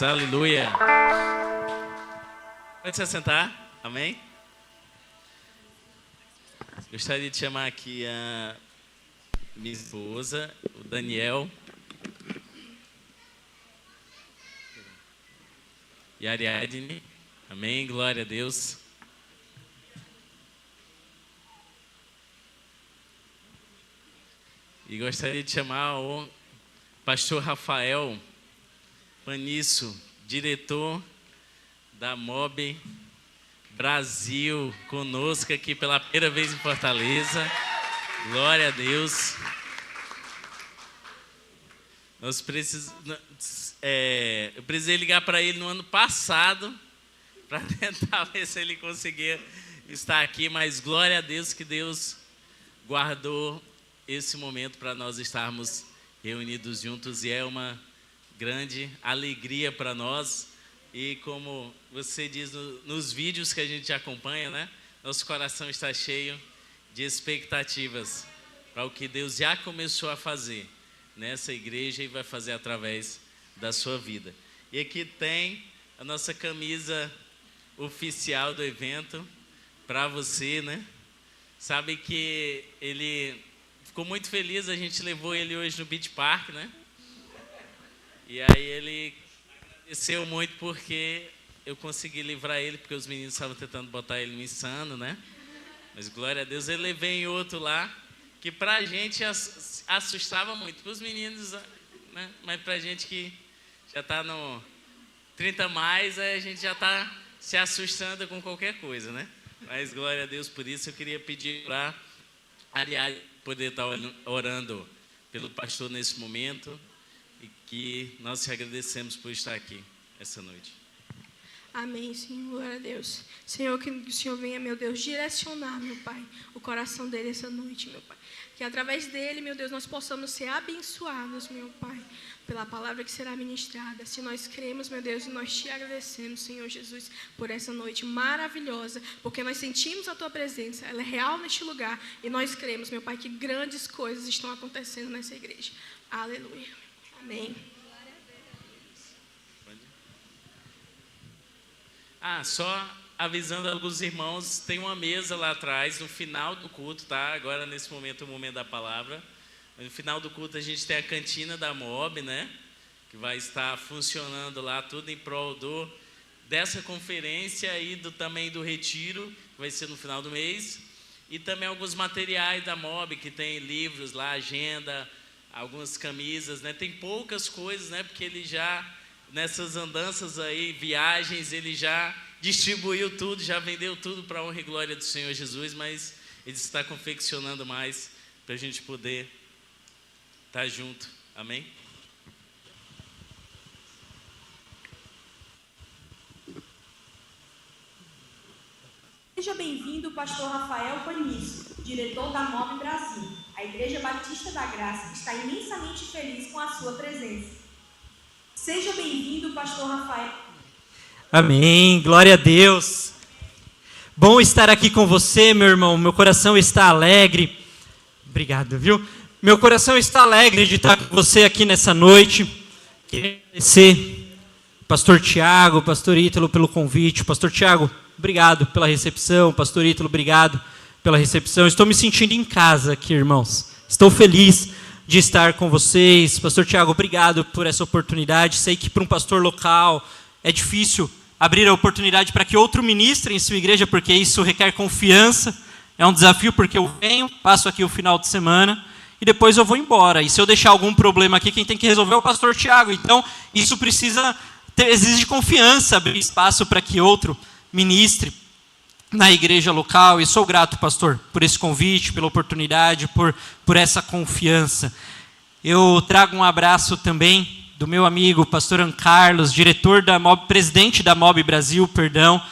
Aleluia. Pode se assentar. Amém? Gostaria de chamar aqui a minha esposa, o Daniel. E a Ariadne. Amém? Glória a Deus. E gostaria de chamar o pastor Rafael Panisso, diretor da MOB Brasil, conosco aqui pela primeira vez em Fortaleza. Glória a Deus. Eu precisei ligar para ele no ano passado para tentar ver se ele conseguia estar aqui, mas glória a Deus que Deus guardou esse momento para nós estarmos reunidos juntos, e é uma grande alegria para nós. E como você diz nos vídeos que a gente acompanha, né? Nosso coração está cheio de expectativas para o que Deus já começou a fazer nessa igreja e vai fazer através da sua vida. E aqui tem a nossa camisa oficial do evento para você, né? Sabe que ele ficou muito feliz, a gente levou ele hoje no Beach Park, né? E aí ele agradeceu muito porque eu consegui livrar ele, porque os meninos estavam tentando botar ele no insano, né? Mas glória a Deus, eu levei em outro lá, que pra gente assustava muito. Para os meninos, né? Mas pra gente que já tá no 30 mais, a gente já tá se assustando com qualquer coisa, né? Mas glória a Deus por isso. Eu queria pedir para a Ariadne poder estar orando pelo pastor nesse momento, e que nós te agradecemos por estar aqui essa noite. Amém, Senhor, glória a Deus. Senhor, que o Senhor venha, meu Deus, direcionar, meu Pai, o coração dele essa noite, meu Pai. Que através dele, meu Deus, nós possamos ser abençoados, meu Pai, pela palavra que será ministrada. Se nós cremos, meu Deus, e nós te agradecemos, Senhor Jesus, por essa noite maravilhosa, porque nós sentimos a tua presença, ela é real neste lugar, e nós cremos, meu Pai, que grandes coisas estão acontecendo nessa igreja. Aleluia. Amém. Só avisando alguns irmãos, tem uma mesa lá atrás, no final do culto, tá? Agora, nesse momento, é o momento da palavra. No final do culto, a gente tem a cantina da MOB, né? Que vai estar funcionando lá, tudo em prol dessa conferência e também do retiro, que vai ser no final do mês. E também alguns materiais da MOB, que tem livros lá, agenda, algumas camisas, né? Tem poucas coisas, né? Porque ele já, nessas andanças aí, viagens, ele já distribuiu tudo, já vendeu tudo para a honra e glória do Senhor Jesus, mas ele está confeccionando mais para a gente poder estar junto. Amém? Seja bem-vindo, pastor Rafael Panisso, diretor da MOB Brasil. A Igreja Batista da Graça está imensamente feliz com a sua presença. Seja bem-vindo, pastor Rafael. Amém, glória a Deus. Bom estar aqui com você, meu irmão. Meu coração está alegre. Obrigado, viu? Meu coração está alegre de estar com você aqui nessa noite. Queria agradecer pastor Tiago, pastor Ítalo pelo convite. Pastor Tiago, obrigado pela recepção. Pastor Ítalo, obrigado pela recepção. Estou me sentindo em casa aqui, irmãos. Estou feliz de estar com vocês. Pastor Tiago, obrigado por essa oportunidade. Sei que para um pastor local é difícil abrir a oportunidade para que outro ministre em sua igreja, porque isso requer confiança. É um desafio, porque eu venho, passo aqui o final de semana e depois eu vou embora. E se eu deixar algum problema aqui, quem tem que resolver é o pastor Tiago. Então, isso exige confiança, abrir espaço para que outro ministre na igreja local. E sou grato, pastor, por esse convite, pela oportunidade, por essa confiança. Eu trago um abraço também do meu amigo, pastor Carlos, diretor da MOB, presidente da MOB Brasil, perdão.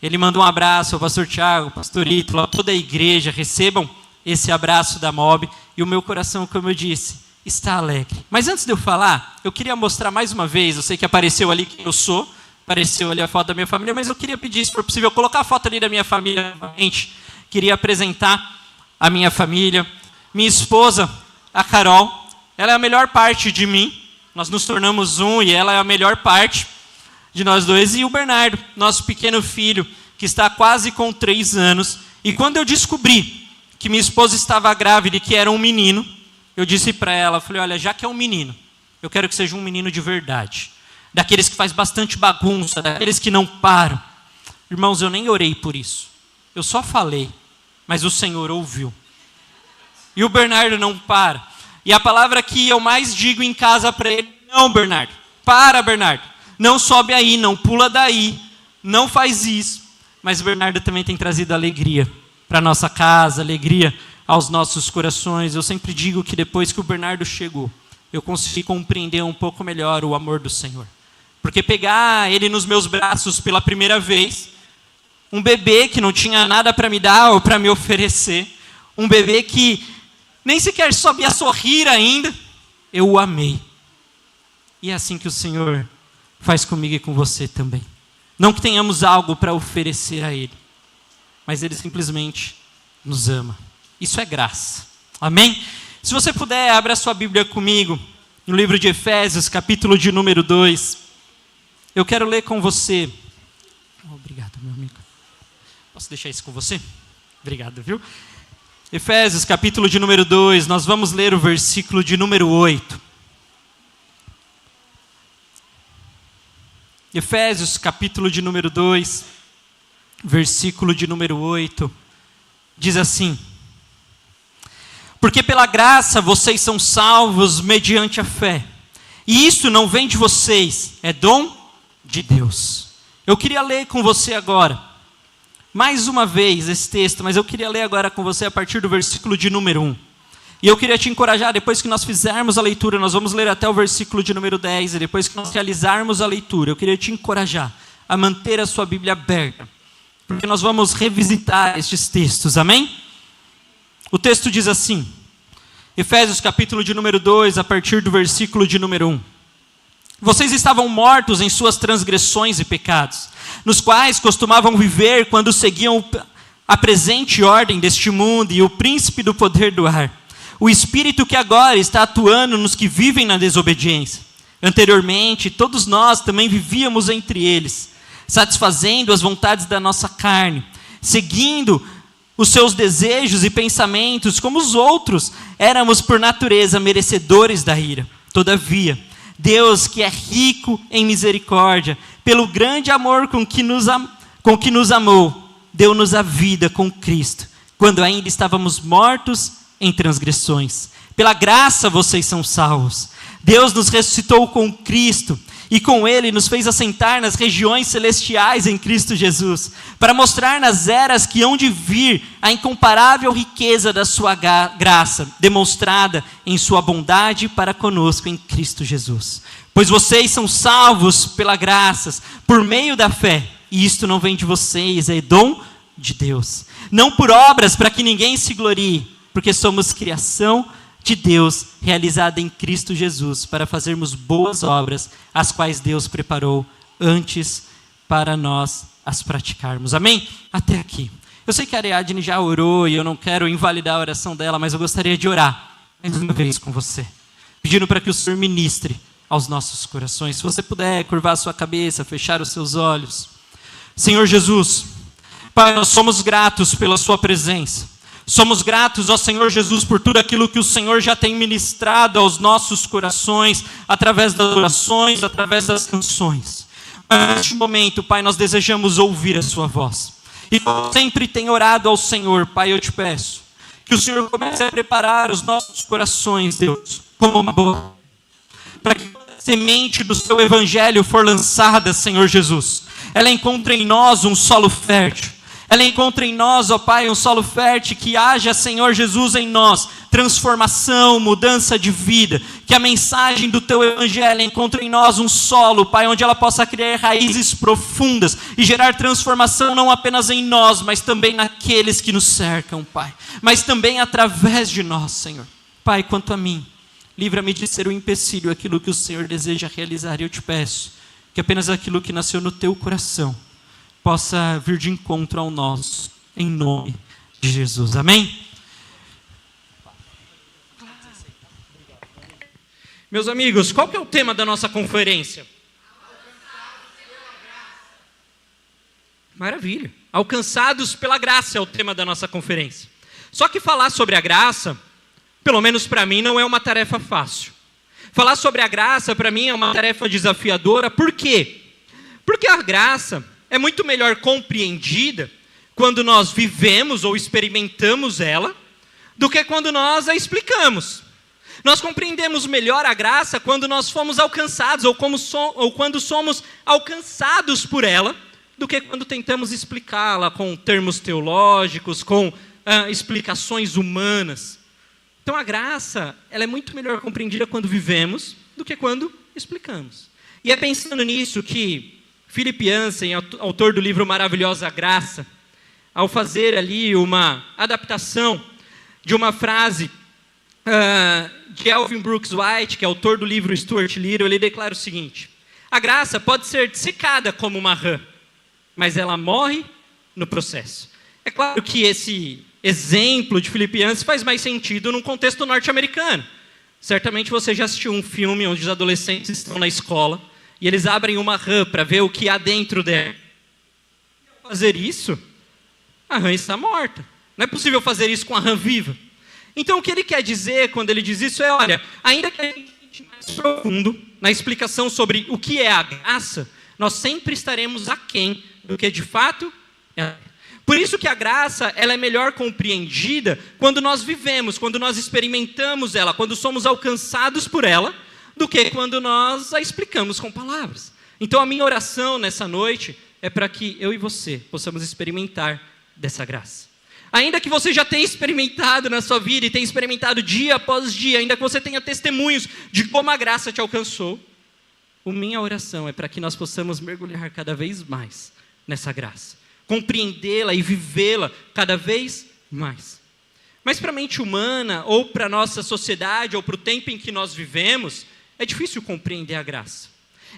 Ele manda um abraço ao pastor Tiago, pastor Ítalo, a toda a igreja. Recebam esse abraço da MOB. E o meu coração, como eu disse, está alegre. Mas antes de eu falar, eu queria mostrar mais uma vez, eu sei que apareceu ali quem eu sou, apareceu ali a foto da minha família, mas eu queria pedir, se for possível, colocar a foto ali da minha família novamente. Queria apresentar a minha família. Minha esposa, a Carol, ela é a melhor parte de mim. Nós nos tornamos um e ela é a melhor parte. de nós dois, e o Bernardo, nosso pequeno filho, que está quase com 3 anos. E quando eu descobri que minha esposa estava grávida e que era um menino, eu disse para ela, falei, olha, já que é um menino, eu quero que seja um menino de verdade. Daqueles que faz bastante bagunça, daqueles que não param. Irmãos, eu nem orei por isso. Eu só falei, mas o Senhor ouviu. E o Bernardo não para. E a palavra que eu mais digo em casa para ele, não, Bernardo, para, Bernardo. Não sobe aí, não pula daí, não faz isso. Mas o Bernardo também tem trazido alegria para a nossa casa, alegria aos nossos corações. Eu sempre digo que depois que o Bernardo chegou, eu consegui compreender um pouco melhor o amor do Senhor. Porque pegar ele nos meus braços pela primeira vez, um bebê que não tinha nada para me dar ou para me oferecer, um bebê que nem sequer sabia sorrir ainda, eu o amei. E é assim que o Senhor faz comigo e com você também. Não que tenhamos algo para oferecer a Ele, mas Ele simplesmente nos ama. Isso é graça. Amém? Se você puder, abra a sua Bíblia comigo, no livro de Efésios, capítulo de número 2. Eu quero ler com você. Obrigado, meu amigo. Posso deixar isso com você? Obrigado, viu? Efésios, capítulo de número 2, nós vamos ler o versículo de número 8. Efésios, capítulo de número 2, versículo de número 8, diz assim: porque pela graça vocês são salvos mediante a fé, e isso não vem de vocês, é dom de Deus. Eu queria ler com você agora, mais uma vez esse texto, mas eu queria ler agora com você a partir do versículo de número 1. E eu queria te encorajar, depois que nós fizermos a leitura, nós vamos ler até o versículo de número 10, e depois que nós realizarmos a leitura, eu queria te encorajar a manter a sua Bíblia aberta, porque nós vamos revisitar estes textos, amém? O texto diz assim, Efésios capítulo de número 2, a partir do versículo de número 1. Vocês estavam mortos em suas transgressões e pecados, nos quais costumavam viver quando seguiam a presente ordem deste mundo e o príncipe do poder do ar, o espírito que agora está atuando nos que vivem na desobediência. Anteriormente, todos nós também vivíamos entre eles, satisfazendo as vontades da nossa carne, seguindo os seus desejos e pensamentos, como os outros, éramos por natureza merecedores da ira. Todavia, Deus, que é rico em misericórdia, pelo grande amor com que nos amou, deu-nos a vida com Cristo, quando ainda estávamos mortos em transgressões. Pela graça vocês são salvos. Deus nos ressuscitou com Cristo e com Ele nos fez assentar nas regiões celestiais em Cristo Jesus, para mostrar nas eras que hão de vir a incomparável riqueza da sua graça, demonstrada em sua bondade para conosco em Cristo Jesus. Pois vocês são salvos pela graça, por meio da fé, e isto não vem de vocês, é dom de Deus. Não por obras para que ninguém se glorie, porque somos criação de Deus, realizada em Cristo Jesus, para fazermos boas obras, as quais Deus preparou antes para nós as praticarmos. Amém? Até aqui. Eu sei que a Ariadne já orou e eu não quero invalidar a oração dela, mas eu gostaria de orar mais uma vez com você, pedindo para que o Senhor ministre aos nossos corações. Se você puder curvar a sua cabeça, fechar os seus olhos. Senhor Jesus, Pai, nós somos gratos pela sua presença. Somos gratos ao Senhor Jesus por tudo aquilo que o Senhor já tem ministrado aos nossos corações, através das orações, através das canções. Mas neste momento, Pai, nós desejamos ouvir a sua voz. E como sempre tenho orado ao Senhor, Pai, eu te peço que o Senhor comece a preparar os nossos corações, Deus, como uma boa, para que a semente do seu evangelho for lançada, Senhor Jesus, ela encontre em nós um solo fértil. Ela encontra em nós, ó Pai, um solo fértil, que haja, Senhor Jesus, em nós transformação, mudança de vida, que a mensagem do Teu Evangelho encontre em nós um solo, Pai, onde ela possa criar raízes profundas e gerar transformação não apenas em nós, mas também naqueles que nos cercam, Pai, mas também através de nós, Senhor. Pai, quanto a mim, livra-me de ser o empecilho aquilo que o Senhor deseja realizar, e eu te peço que apenas aquilo que nasceu no Teu coração possa vir de encontro ao nosso, em nome de Jesus. Amém? Meus amigos, qual que é o tema da nossa conferência? Maravilha. Alcançados pela graça é o tema da nossa conferência. Só que falar sobre a graça, pelo menos para mim, não é uma tarefa fácil. Falar sobre a graça, para mim, é uma tarefa desafiadora. Por quê? Porque a graça é muito melhor compreendida quando nós vivemos ou experimentamos ela, do que quando nós a explicamos. Nós compreendemos melhor a graça quando nós fomos alcançados, ou quando somos alcançados por ela, do que quando tentamos explicá-la com termos teológicos, com explicações humanas. Então a graça, ela é muito melhor compreendida quando vivemos, do que quando explicamos. E é pensando nisso que Philip Yancey, autor do livro Maravilhosa Graça, ao fazer ali uma adaptação de uma frase de Elvin Brooks White, que é autor do livro Stuart Little, ele declara o seguinte: a graça pode ser dissecada como uma rã, mas ela morre no processo. É claro que esse exemplo de Philip Yancey faz mais sentido num contexto norte-americano. Certamente você já assistiu um filme onde os adolescentes estão na escola e eles abrem uma rã para ver o que há dentro dela. Ao fazer isso, a rã está morta. Não é possível fazer isso com a rã viva. Então o que ele quer dizer quando ele diz isso é, olha, ainda que a gente entre mais profundo na explicação sobre o que é a graça, nós sempre estaremos aquém do que de fato é. Por isso que a graça, ela é melhor compreendida quando nós vivemos, quando nós experimentamos ela, quando somos alcançados por ela, do que quando nós a explicamos com palavras. Então a minha oração nessa noite é para que eu e você possamos experimentar dessa graça. Ainda que você já tenha experimentado na sua vida e tenha experimentado dia após dia, ainda que você tenha testemunhos de como a graça te alcançou, a minha oração é para que nós possamos mergulhar cada vez mais nessa graça, compreendê-la e vivê-la cada vez mais. Mas para a mente humana, ou para a nossa sociedade, ou para o tempo em que nós vivemos, é difícil compreender a graça.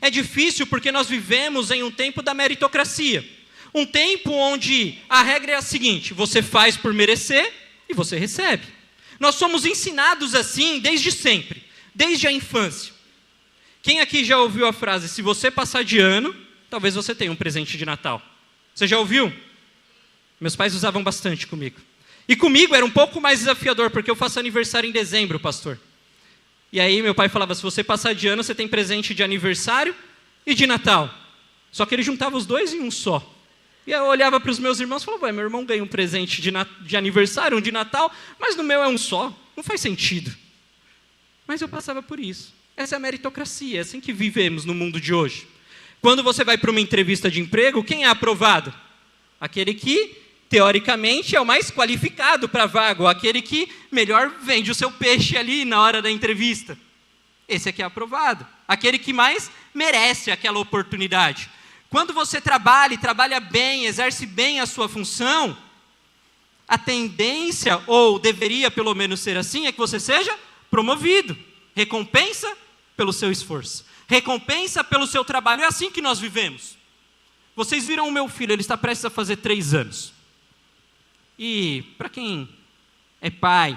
É difícil porque nós vivemos em um tempo da meritocracia. Um tempo onde a regra é a seguinte: você faz por merecer e você recebe. Nós somos ensinados assim desde sempre, desde a infância. Quem aqui já ouviu a frase, se você passar de ano, talvez você tenha um presente de Natal? Você já ouviu? Meus pais usavam bastante comigo. E comigo era um pouco mais desafiador, porque eu faço aniversário em dezembro, pastor. E aí meu pai falava, se você passar de ano, você tem presente de aniversário e de Natal. Só que ele juntava os dois em um só. E eu olhava para os meus irmãos e falava, ué, meu irmão ganha um presente de aniversário, um de Natal, mas no meu é um só. Não faz sentido. Mas eu passava por isso. Essa é a meritocracia, é assim que vivemos no mundo de hoje. Quando você vai para uma entrevista de emprego, quem é aprovado? Aquele que, teoricamente, é o mais qualificado para a vaga, ou aquele que melhor vende o seu peixe ali na hora da entrevista. Esse aqui é aprovado. Aquele que mais merece aquela oportunidade. Quando você trabalha e trabalha bem, exerce bem a sua função, a tendência, ou deveria pelo menos ser assim, é que você seja promovido. Recompensa pelo seu esforço. Recompensa pelo seu trabalho. É assim que nós vivemos. Vocês viram o meu filho, ele está prestes a fazer 3 anos. E para quem é pai,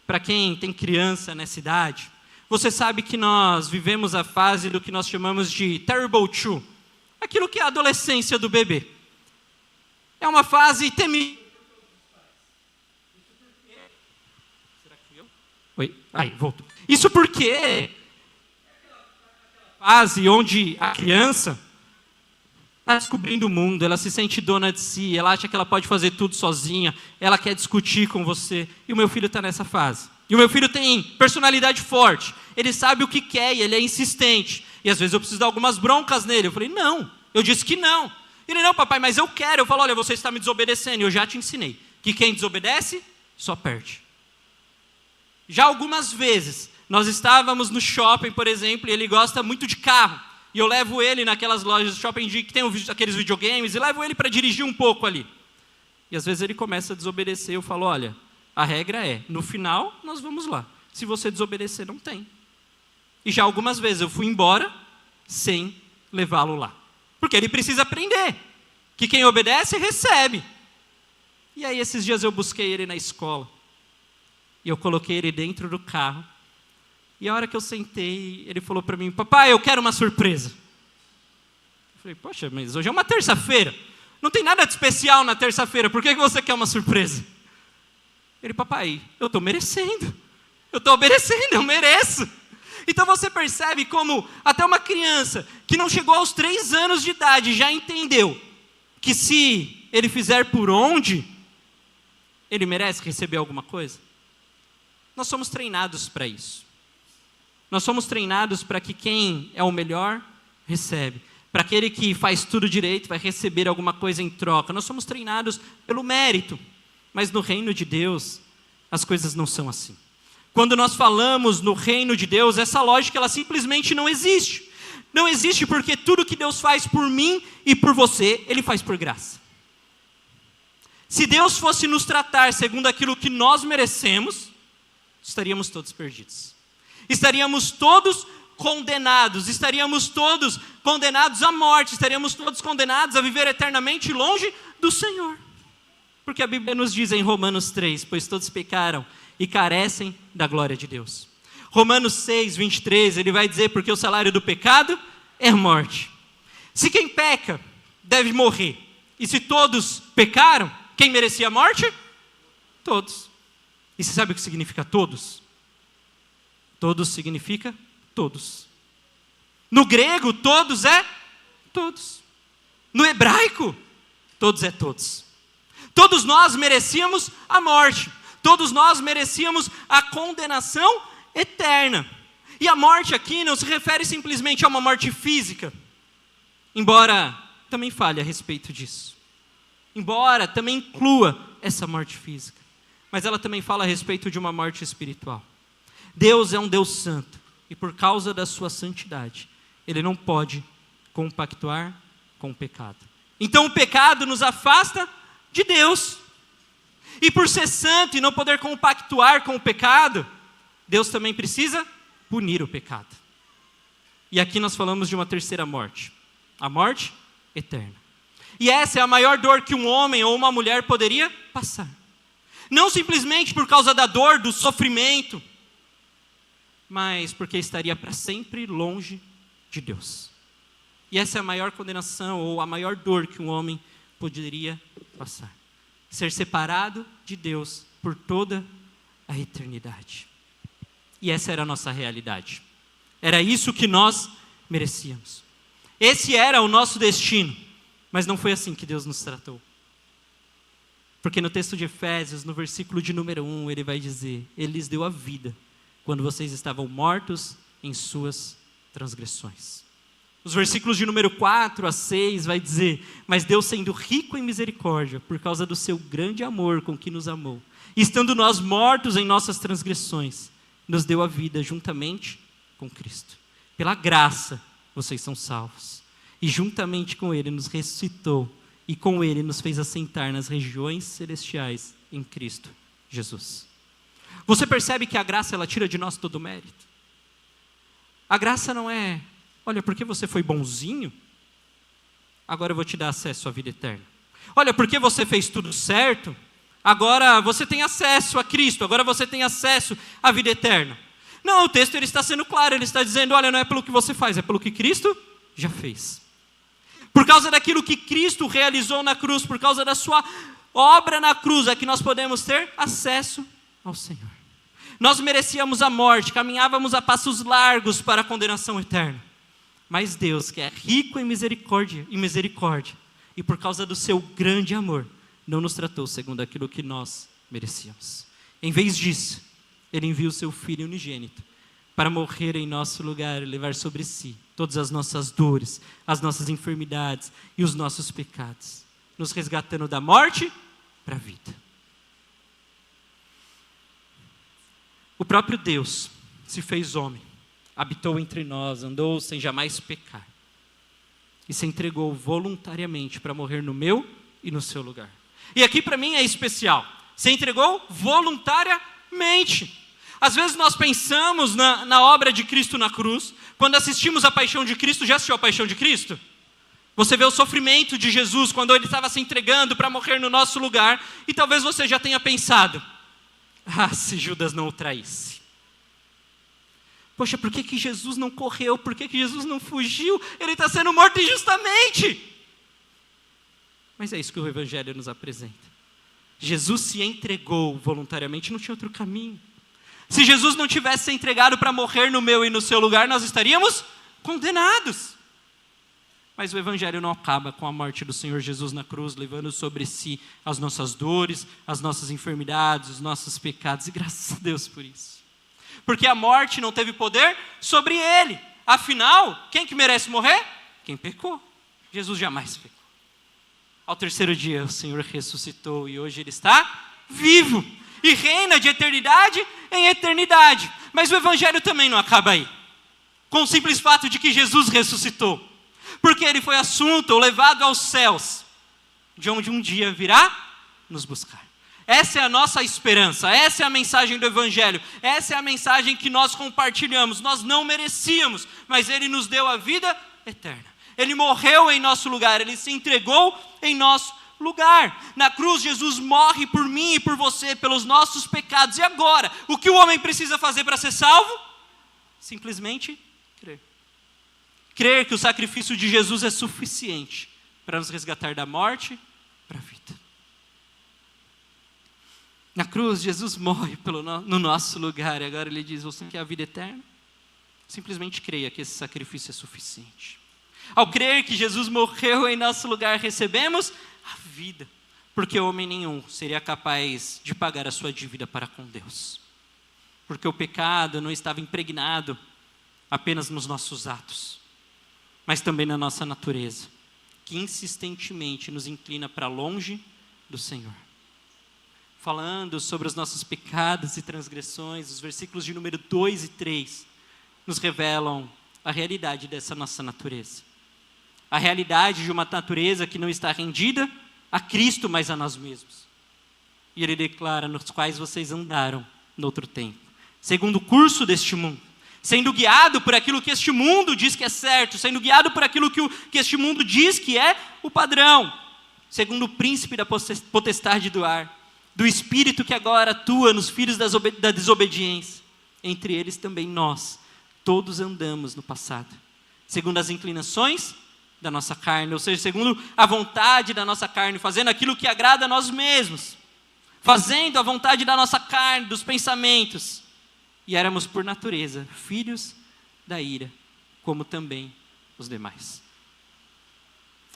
para quem tem criança nessa idade, você sabe que nós vivemos a fase do que nós chamamos de terrible two. Aquilo que é a adolescência do bebê. É uma fase temível. Será que fui eu? Oi? Aí, voltou. Isso porque é aquela fase onde a criança está descobrindo o mundo, ela se sente dona de si, ela acha que ela pode fazer tudo sozinha, ela quer discutir com você. E o meu filho está nessa fase. E o meu filho tem personalidade forte, ele sabe o que quer e ele é insistente. E às vezes eu preciso dar algumas broncas nele. Eu falei, não, eu disse que não. Ele, não, papai, mas eu quero. Eu falo, olha, você está me desobedecendo. Eu já te ensinei que quem desobedece, só perde. Já algumas vezes, nós estávamos no shopping, por exemplo, e ele gosta muito de carro. E eu levo ele naquelas lojas de shopping que tem aqueles videogames, e levo ele para dirigir um pouco ali. E às vezes ele começa a desobedecer. Eu falo, olha, a regra é, no final, nós vamos lá. Se você desobedecer, não tem. E já algumas vezes eu fui embora sem levá-lo lá. Porque ele precisa aprender que quem obedece, recebe. E aí esses dias eu busquei ele na escola. E eu coloquei ele dentro do carro. E a hora que eu sentei, ele falou para mim, papai, eu quero uma surpresa. Eu falei, poxa, mas hoje é uma terça-feira. Não tem nada de especial na terça-feira, por que você quer uma surpresa? Ele, papai, eu estou merecendo. Eu estou obedecendo, eu mereço. Então você percebe como até uma criança que não chegou aos 3 anos de idade já entendeu que se ele fizer por onde, ele merece receber alguma coisa. Nós somos treinados para isso. Nós somos treinados para que quem é o melhor, recebe. Para aquele que faz tudo direito, vai receber alguma coisa em troca. Nós somos treinados pelo mérito. Mas no reino de Deus, as coisas não são assim. Quando nós falamos no reino de Deus, essa lógica ela simplesmente não existe. Não existe porque tudo que Deus faz por mim e por você, Ele faz por graça. Se Deus fosse nos tratar segundo aquilo que nós merecemos, estaríamos todos perdidos. Estaríamos todos condenados, estaríamos todos condenados à morte, estaríamos todos condenados a viver eternamente longe do Senhor. Porque a Bíblia nos diz em Romanos 3, pois todos pecaram e carecem da glória de Deus. Romanos 6, 23, ele vai dizer, porque o salário do pecado é morte. Se quem peca deve morrer, e se todos pecaram, quem merecia a morte? Todos. E você sabe o que significa todos? Todos significa todos. No grego, todos é todos. No hebraico, todos é todos. Todos nós merecíamos a morte. Todos nós merecíamos a condenação eterna. E a morte aqui não se refere simplesmente a uma morte física, embora também fale a respeito disso. Embora também inclua essa morte física. Mas ela também fala a respeito de uma morte espiritual. Deus é um Deus santo. E por causa da sua santidade, Ele não pode compactuar com o pecado. Então o pecado nos afasta de Deus. E por ser santo e não poder compactuar com o pecado, Deus também precisa punir o pecado. E aqui nós falamos de uma terceira morte. A morte eterna. E essa é a maior dor que um homem ou uma mulher poderia passar. Não simplesmente por causa da dor, do sofrimento, mas porque estaria para sempre longe de Deus. E essa é a maior condenação ou a maior dor que um homem poderia passar. Ser separado de Deus por toda a eternidade. E essa era a nossa realidade. Era isso que nós merecíamos. Esse era o nosso destino. Mas não foi assim que Deus nos tratou. Porque no texto de Efésios, no versículo de número 1, ele vai dizer: Ele lhes deu a vida quando vocês estavam mortos em suas transgressões. Os versículos de número 4 a 6 vai dizer: Mas Deus, sendo rico em misericórdia, por causa do seu grande amor com que nos amou, e estando nós mortos em nossas transgressões, nos deu a vida juntamente com Cristo. Pela graça, vocês são salvos. E juntamente com Ele nos ressuscitou, e com Ele nos fez assentar nas regiões celestiais em Cristo Jesus. Você percebe que a graça, ela tira de nós todo o mérito? A graça não é: olha, porque você foi bonzinho, agora eu vou te dar acesso à vida eterna. Olha, porque você fez tudo certo, agora você tem acesso a Cristo, agora você tem acesso à vida eterna. Não, o texto ele está sendo claro, ele está dizendo: olha, não é pelo que você faz, é pelo que Cristo já fez. Por causa daquilo que Cristo realizou na cruz, por causa da sua obra na cruz, é que nós podemos ter acesso ao Senhor. Nós merecíamos a morte, caminhávamos a passos largos para a condenação eterna. Mas Deus, que é rico em misericórdia, e por causa do seu grande amor, não nos tratou segundo aquilo que nós merecíamos. Em vez disso, Ele enviou o seu Filho unigênito para morrer em nosso lugar e levar sobre si todas as nossas dores, as nossas enfermidades e os nossos pecados, nos resgatando da morte para a vida. O próprio Deus se fez homem, habitou entre nós, andou sem jamais pecar e se entregou voluntariamente para morrer no meu e no seu lugar. E aqui para mim é especial, se entregou voluntariamente. Às vezes nós pensamos na obra de Cristo na cruz. Quando assistimos a paixão de Cristo, já assistiu a paixão de Cristo? Você vê o sofrimento de Jesus quando Ele estava se entregando para morrer no nosso lugar. E talvez você já tenha pensado: ah, se Judas não o traísse. Poxa, por que Jesus não correu? Por que Jesus não fugiu? Ele está sendo morto injustamente. Mas é isso que o Evangelho nos apresenta. Jesus se entregou voluntariamente, não tinha outro caminho. Se Jesus não tivesse se entregado para morrer no meu e no seu lugar, nós estaríamos condenados. Mas o Evangelho não acaba com a morte do Senhor Jesus na cruz, levando sobre si as nossas dores, as nossas enfermidades, os nossos pecados. E graças a Deus por isso. Porque a morte não teve poder sobre ele. Afinal, quem que merece morrer? Quem pecou. Jesus jamais pecou. Ao terceiro dia, o Senhor ressuscitou e hoje ele está vivo. E reina de eternidade em eternidade. Mas o Evangelho também não acaba aí. Com o simples fato de que Jesus ressuscitou. Porque ele foi assunto ou levado aos céus, de onde um dia virá nos buscar. Essa é a nossa esperança, essa é a mensagem do Evangelho, essa é a mensagem que nós compartilhamos. Nós não merecíamos, mas ele nos deu a vida eterna. Ele morreu em nosso lugar, ele se entregou em nosso lugar. Na cruz, Jesus morre por mim e por você, pelos nossos pecados. E agora, o que o homem precisa fazer para ser salvo? Simplesmente crer. Crer que o sacrifício de Jesus é suficiente para nos resgatar da morte para a vida. Na cruz, Jesus morre no nosso lugar. E agora ele diz, você quer a vida eterna? Simplesmente creia que esse sacrifício é suficiente. Ao crer que Jesus morreu em nosso lugar, recebemos a vida. Porque homem nenhum seria capaz de pagar a sua dívida para com Deus. Porque o pecado não estava impregnado apenas nos nossos atos, mas também na nossa natureza, que insistentemente nos inclina para longe do Senhor. Falando sobre os nossos pecados e transgressões, os versículos de número 2 e 3 nos revelam a realidade dessa nossa natureza. A realidade de uma natureza que não está rendida a Cristo, mas a nós mesmos. E ele declara, nos quais vocês andaram no outro tempo, segundo o curso deste mundo, sendo guiado por aquilo que este mundo diz que é certo, sendo guiado por aquilo que este mundo diz que é o padrão, segundo o príncipe da potestade do ar, do espírito que agora atua nos filhos da desobediência. Entre eles também nós, todos andamos no passado, segundo as inclinações da nossa carne, ou seja, segundo a vontade da nossa carne, fazendo aquilo que agrada a nós mesmos, fazendo a vontade da nossa carne, dos pensamentos. E éramos por natureza filhos da ira, como também os demais.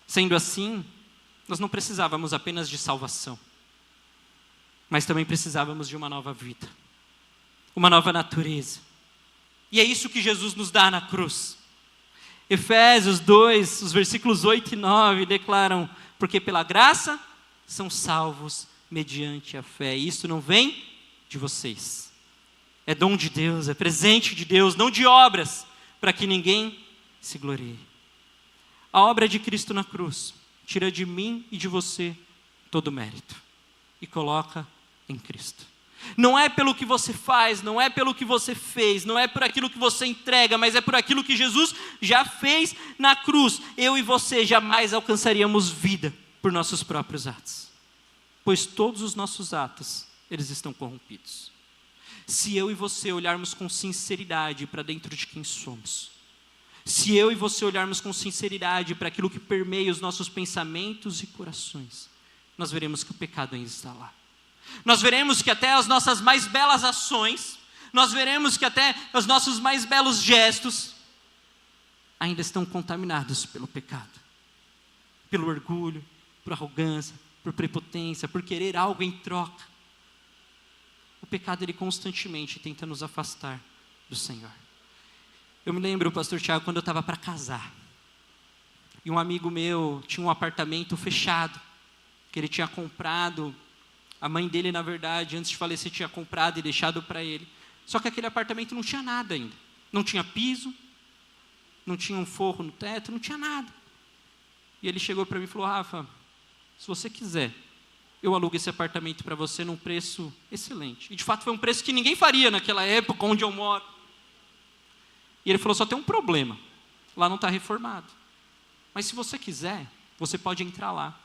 Sendo assim, nós não precisávamos apenas de salvação, mas também precisávamos de uma nova vida, uma nova natureza. E é isso que Jesus nos dá na cruz. Efésios 2, os versículos 8 e 9 declaram, porque pela graça são salvos mediante a fé. E isso não vem de vocês. É dom de Deus, é presente de Deus, não de obras, para que ninguém se glorie. A obra de Cristo na cruz tira de mim e de você todo o mérito e coloca em Cristo. Não é pelo que você faz, não é pelo que você fez, não é por aquilo que você entrega, mas é por aquilo que Jesus já fez na cruz. Eu e você jamais alcançaríamos vida por nossos próprios atos, pois todos os nossos atos, eles estão corrompidos. Se eu e você olharmos com sinceridade para dentro de quem somos, se eu e você olharmos com sinceridade para aquilo que permeia os nossos pensamentos e corações, nós veremos que o pecado ainda está lá. Nós veremos que até as nossas mais belas ações, nós veremos que até os nossos mais belos gestos ainda estão contaminados pelo pecado, pelo orgulho, por arrogância, por prepotência, por querer algo em troca. O pecado, ele constantemente tenta nos afastar do Senhor. Eu me lembro, pastor Tiago, quando eu estava para casar, e um amigo meu tinha um apartamento fechado, que ele tinha comprado. A mãe dele, na verdade, antes de falecer, tinha comprado e deixado para ele. Só que aquele apartamento não tinha nada ainda. Não tinha piso, não tinha um forro no teto, não tinha nada. E ele chegou para mim e falou, Rafa, se você quiser, eu alugo esse apartamento para você num preço excelente. E de fato foi um preço que ninguém faria naquela época onde eu moro. E ele falou, só tem um problema, lá não está reformado. Mas se você quiser, você pode entrar lá,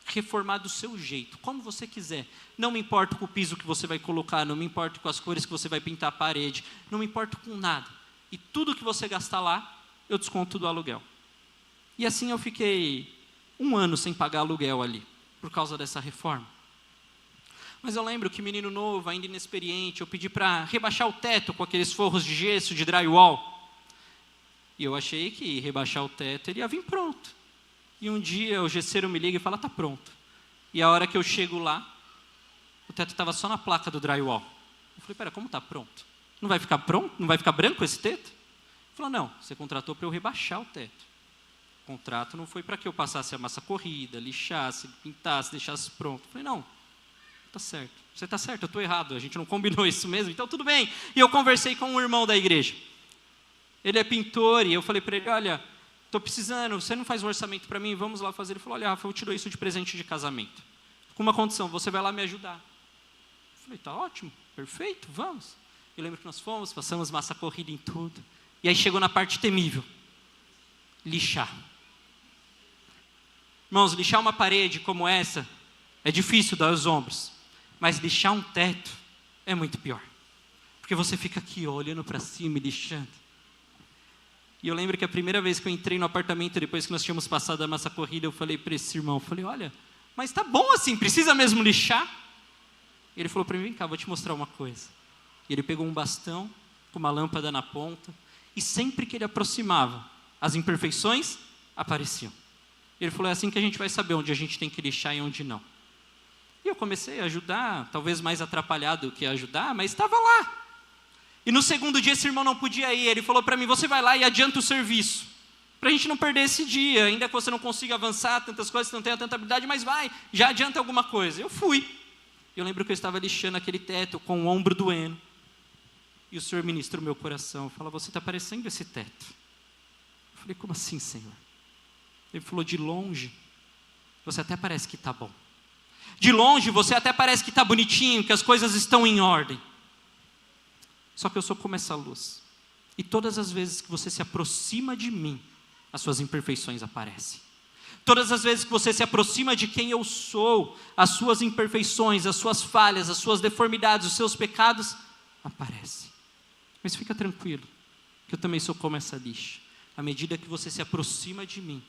reformar do seu jeito, como você quiser. Não me importo com o piso que você vai colocar, não me importo com as cores que você vai pintar a parede, não me importo com nada. E tudo que você gastar lá, eu desconto do aluguel. E assim eu fiquei um ano sem pagar aluguel ali, por causa dessa reforma. Mas eu lembro que menino novo, ainda inexperiente, eu pedi para rebaixar o teto com aqueles forros de gesso, de drywall. E eu achei que rebaixar o teto ele ia vir pronto. E um dia o gesseiro me liga e fala, tá pronto. E a hora que eu chego lá, o teto estava só na placa do drywall. Eu falei, pera, como está pronto? Não vai ficar pronto? Não vai ficar branco esse teto? Ele falou, não, você contratou para eu rebaixar o teto. O contrato não foi para que eu passasse a massa corrida, lixasse, pintasse, deixasse pronto. Eu falei, não, tá certo. Você está certo, eu estou errado, a gente não combinou isso mesmo, então tudo bem. E eu conversei com um irmão da igreja. Ele é pintor e eu falei para ele, olha, estou precisando, você não faz um orçamento para mim? Vamos lá fazer. Ele falou, olha, Rafa, eu te dou isso de presente de casamento. Com uma condição, você vai lá me ajudar. Eu falei, tá ótimo, perfeito, vamos. Eu lembro que nós fomos, passamos massa corrida em tudo. E aí chegou na parte temível. Lixar. Irmãos, lixar uma parede como essa é difícil dar os ombros. Mas lixar um teto é muito pior. Porque você fica aqui ó, olhando para cima e lixando. E eu lembro que a primeira vez que eu entrei no apartamento, depois que nós tínhamos passado a massa corrida, eu falei para esse irmão, olha, mas tá bom assim, precisa mesmo lixar? E ele falou para mim, vem cá, vou te mostrar uma coisa. E ele pegou um bastão com uma lâmpada na ponta, e sempre que ele aproximava, as imperfeições apareciam. Ele falou, é assim que a gente vai saber onde a gente tem que lixar e onde não. E eu comecei a ajudar, talvez mais atrapalhado que ajudar, mas estava lá. E no segundo dia esse irmão não podia ir, ele falou para mim, você vai lá e adianta o serviço, para a gente não perder esse dia, ainda que você não consiga avançar tantas coisas, não tenha tanta habilidade, mas vai, já adianta alguma coisa. Eu fui. Eu lembro que eu estava lixando aquele teto com o ombro doendo, e o Senhor ministrou meu coração, falou, você está parecendo esse teto. Eu falei, como assim, Senhor? Ele falou, de longe, você até parece que está bom. De longe, você até parece que está bonitinho, que as coisas estão em ordem. Só que eu sou como essa luz. E todas as vezes que você se aproxima de mim, as suas imperfeições aparecem. Todas as vezes que você se aproxima de quem eu sou, as suas imperfeições, as suas falhas, as suas deformidades, os seus pecados, aparecem. Mas fica tranquilo, que eu também sou como essa lixa. À medida que você se aproxima de mim,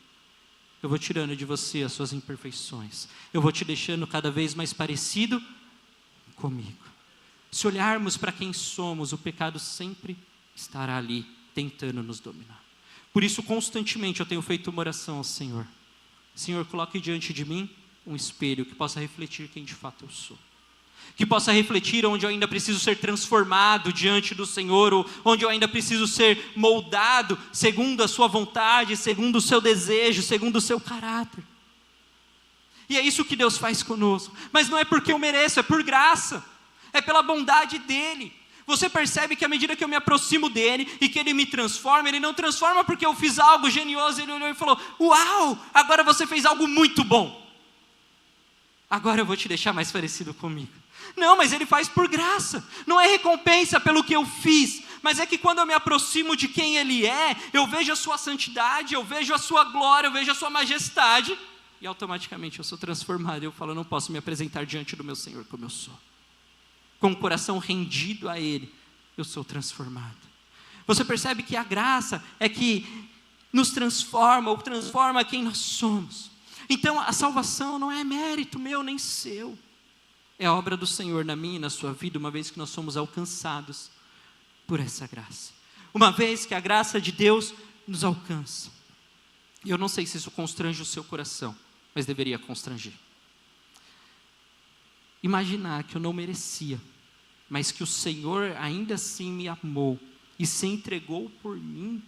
eu vou tirando de você as suas imperfeições. Eu vou te deixando cada vez mais parecido comigo. Se olharmos para quem somos, o pecado sempre estará ali, tentando nos dominar. Por isso, constantemente, eu tenho feito uma oração ao Senhor. Senhor, coloque diante de mim um espelho que possa refletir quem de fato eu sou. Que possa refletir onde eu ainda preciso ser transformado diante do Senhor, ou onde eu ainda preciso ser moldado segundo a sua vontade, segundo o seu desejo, segundo o seu caráter. E é isso que Deus faz conosco. Mas não é porque eu mereço, é por graça. É pela bondade dEle. Você percebe que à medida que eu me aproximo dEle e que Ele me transforma, Ele não transforma porque eu fiz algo genioso. Ele olhou e falou, uau, agora você fez algo muito bom. Agora eu vou te deixar mais parecido comigo. Não, mas Ele faz por graça. Não é recompensa pelo que eu fiz, mas é que quando eu me aproximo de quem Ele é, eu vejo a sua santidade, eu vejo a sua glória, eu vejo a sua majestade, e automaticamente eu sou transformado. Eu falo, eu não posso me apresentar diante do meu Senhor como eu sou. Com o coração rendido a Ele, eu sou transformado. Você percebe que a graça é que nos transforma, ou transforma quem nós somos. Então a salvação não é mérito meu nem seu. É obra do Senhor na minha e na sua vida, uma vez que nós somos alcançados por essa graça. Uma vez que a graça de Deus nos alcança. E eu não sei se isso constrange o seu coração, mas deveria constranger. Imaginar que eu não merecia, mas que o Senhor ainda assim me amou e se entregou por mim,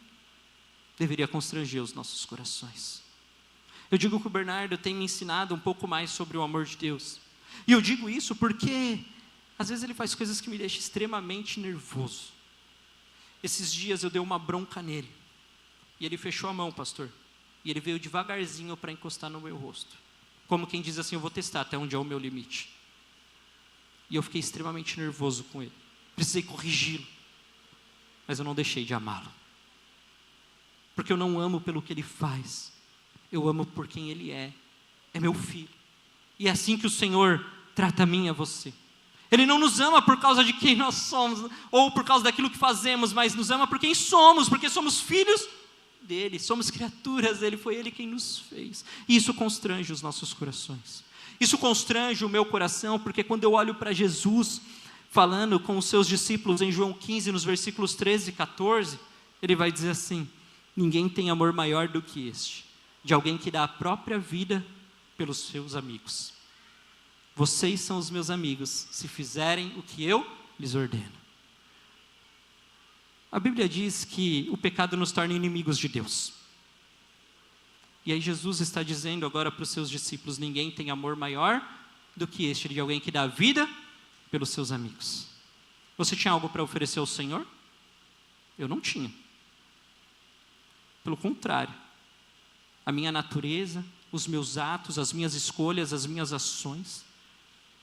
deveria constranger os nossos corações. Eu digo que o Bernardo tem me ensinado um pouco mais sobre o amor de Deus. E eu digo isso porque às vezes ele faz coisas que me deixam extremamente nervoso. Esses dias eu dei uma bronca nele. E ele fechou a mão, pastor. E ele veio devagarzinho para encostar no meu rosto. Como quem diz assim, eu vou testar até onde é o meu limite. E eu fiquei extremamente nervoso com ele. Precisei corrigi-lo. Mas eu não deixei de amá-lo. Porque eu não amo pelo que ele faz. Eu amo por quem ele é. É meu filho. E é assim que o Senhor trata a mim e a você. Ele não nos ama por causa de quem nós somos, ou por causa daquilo que fazemos, mas nos ama por quem somos, porque somos filhos dele, somos criaturas dele, foi ele quem nos fez. E isso constrange os nossos corações. Isso constrange o meu coração, porque quando eu olho para Jesus, falando com os seus discípulos em João 15, nos versículos 13 e 14, ele vai dizer assim: ninguém tem amor maior do que este, de alguém que dá a própria vida pelos seus amigos. Vocês são os meus amigos, se fizerem o que eu lhes ordeno. A Bíblia diz que o pecado nos torna inimigos de Deus. E aí Jesus está dizendo agora para os seus discípulos: ninguém tem amor maior do que este, de alguém que dá a vida pelos seus amigos. Você tinha algo para oferecer ao Senhor? Eu não tinha. Pelo contrário, a minha natureza, os meus atos, as minhas escolhas, as minhas ações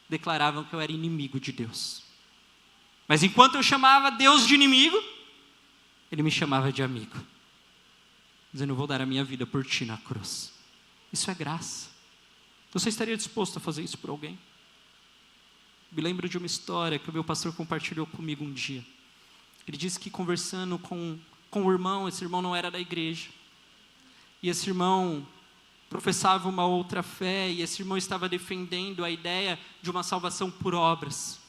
declaravam que eu era inimigo de Deus. Mas enquanto eu chamava Deus de inimigo, Ele me chamava de amigo, dizendo: eu vou dar a minha vida por ti na cruz. Isso é graça. Você estaria disposto a fazer isso por alguém? Me lembro de uma história que o meu pastor compartilhou comigo um dia. Ele disse que conversando com o irmão, esse irmão não era da igreja, e esse irmão professava uma outra fé, e esse irmão estava defendendo a ideia de uma salvação por obras.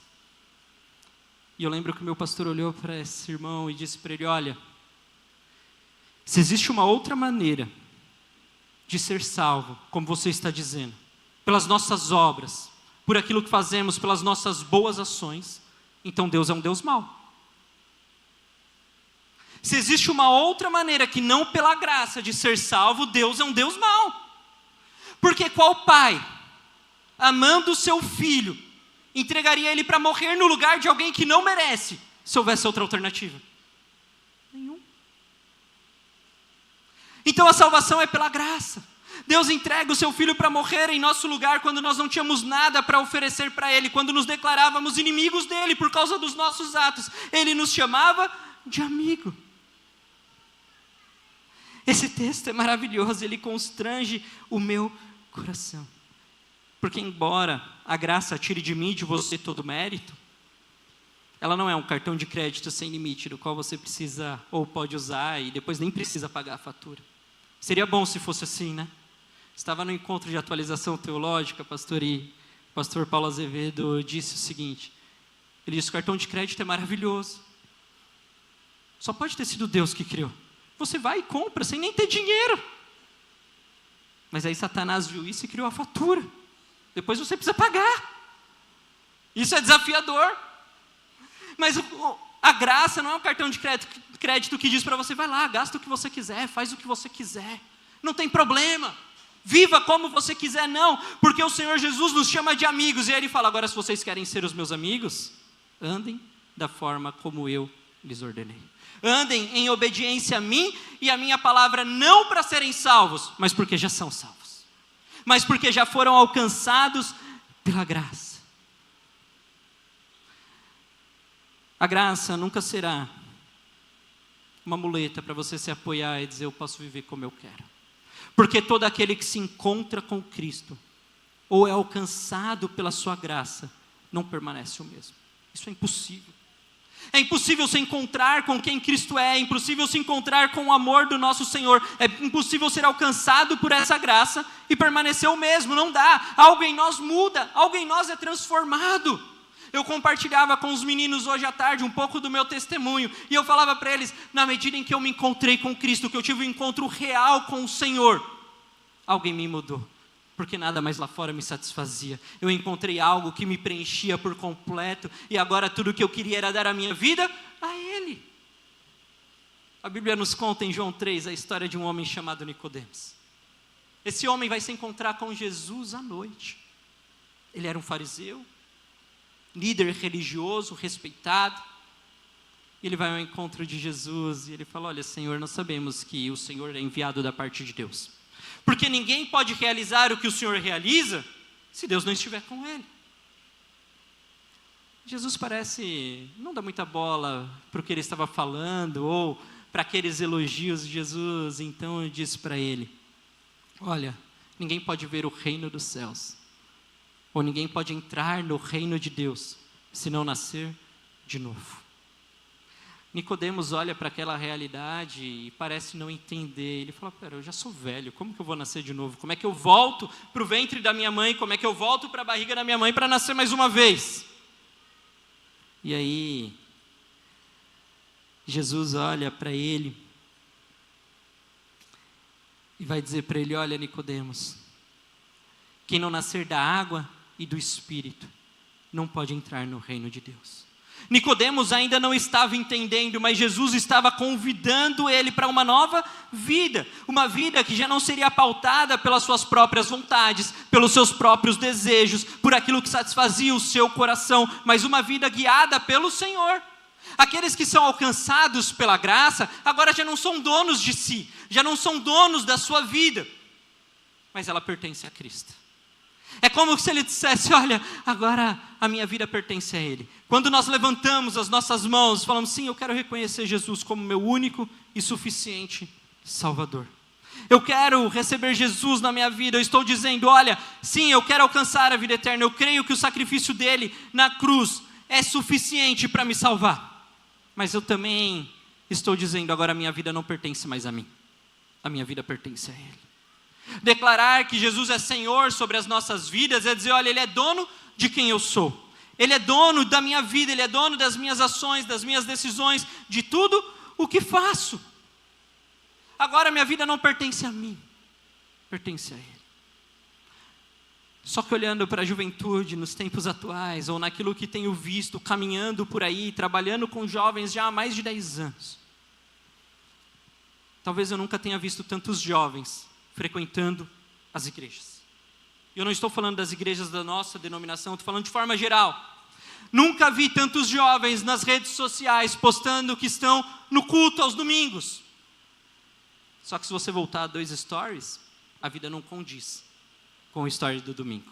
E eu lembro que o meu pastor olhou para esse irmão e disse para ele: olha, se existe uma outra maneira de ser salvo, como você está dizendo, pelas nossas obras, por aquilo que fazemos, pelas nossas boas ações, então Deus é um Deus mau. Se existe uma outra maneira que não pela graça de ser salvo, Deus é um Deus mau. Porque qual pai, amando o seu filho, entregaria ele para morrer no lugar de alguém que não merece, se houvesse outra alternativa? Nenhum. Então a salvação é pela graça. Deus entrega o seu filho para morrer em nosso lugar quando nós não tínhamos nada para oferecer para ele, quando nos declarávamos inimigos dele por causa dos nossos atos. Ele nos chamava de amigo. Esse texto é maravilhoso, ele constrange o meu coração. Porque embora a graça tire de mim e de você todo mérito, ela não é um cartão de crédito sem limite, do qual você precisa ou pode usar e depois nem precisa pagar a fatura. Seria bom se fosse assim, né? Estava no encontro de atualização teológica, pastor Paulo Azevedo disse o seguinte: ele disse: o cartão de crédito é maravilhoso, só pode ter sido Deus que criou. Você vai e compra sem nem ter dinheiro. Mas aí Satanás viu isso e criou a fatura. Depois você precisa pagar. Isso é desafiador. Mas a graça não é um cartão de crédito que diz para você: vai lá, gasta o que você quiser, faz o que você quiser. Não tem problema. Viva como você quiser, não. Porque o Senhor Jesus nos chama de amigos. E aí ele fala: agora, se vocês querem ser os meus amigos, andem da forma como eu lhes ordenei. Andem em obediência a mim e a minha palavra, não para serem salvos, mas porque já são salvos. Mas porque já foram alcançados pela graça. A graça nunca será uma muleta para você se apoiar e dizer: eu posso viver como eu quero. Porque todo aquele que se encontra com Cristo, ou é alcançado pela sua graça, não permanece o mesmo. Isso é impossível. É impossível se encontrar com quem Cristo é impossível se encontrar com o amor do nosso Senhor, é impossível ser alcançado por essa graça e permanecer o mesmo, não dá. Algo em nós muda, algo em nós é transformado. Eu compartilhava com os meninos hoje à tarde um pouco do meu testemunho, e eu falava para eles: na medida em que eu me encontrei com Cristo, que eu tive um encontro real com o Senhor, alguém me mudou. Porque nada mais lá fora me satisfazia. Eu encontrei algo que me preenchia por completo, e agora tudo que eu queria era dar a minha vida a Ele. A Bíblia nos conta em João 3 a história de um homem chamado Nicodemos. Esse homem vai se encontrar com Jesus à noite. Ele era um fariseu, líder religioso, respeitado. Ele vai ao encontro de Jesus e ele fala: olha, Senhor, nós sabemos que o Senhor é enviado da parte de Deus. Porque ninguém pode realizar o que o Senhor realiza se Deus não estiver com ele. Jesus parece não dar muita bola para o que ele estava falando ou para aqueles elogios de Jesus. Então disse para ele: olha, ninguém pode ver o reino dos céus, ou ninguém pode entrar no reino de Deus se não nascer de novo. Nicodemos olha para aquela realidade e parece não entender. Ele fala, eu já sou velho, como que eu vou nascer de novo? Como é que eu volto para o ventre da minha mãe? Como é que eu volto para a barriga da minha mãe para nascer mais uma vez? E aí, Jesus olha para ele e vai dizer para ele, olha Nicodemos, quem não nascer da água e do Espírito não pode entrar no reino de Deus. Nicodemos ainda não estava entendendo, mas Jesus estava convidando ele para uma nova vida, uma vida que já não seria pautada pelas suas próprias vontades, pelos seus próprios desejos, por aquilo que satisfazia o seu coração, mas uma vida guiada pelo Senhor. Aqueles que são alcançados pela graça, agora já não são donos de si, já não são donos da sua vida, mas ela pertence a Cristo. É como se ele dissesse, olha, agora a minha vida pertence a Ele. Quando nós levantamos as nossas mãos, falamos, sim, eu quero reconhecer Jesus como meu único e suficiente Salvador. Eu quero receber Jesus na minha vida, eu estou dizendo, olha, sim, eu quero alcançar a vida eterna, eu creio que o sacrifício dele na cruz é suficiente para me salvar. Mas eu também estou dizendo, agora a minha vida não pertence mais a mim, a minha vida pertence a Ele. Declarar que Jesus é Senhor sobre as nossas vidas é dizer, olha, Ele é dono de quem eu sou. Ele é dono da minha vida, Ele é dono das minhas ações, das minhas decisões, de tudo o que faço. Agora minha vida não pertence a mim, pertence a Ele. Só que olhando para a juventude nos tempos atuais, ou naquilo que tenho visto, caminhando por aí, trabalhando com jovens já há mais de 10 anos, talvez eu nunca tenha visto tantos jovens frequentando as igrejas. Eu não estou falando das igrejas da nossa denominação, estou falando de forma geral. Nunca vi tantos jovens nas redes sociais postando que estão no culto aos domingos. Só que se você voltar a 2 stories, a vida não condiz com o story do domingo.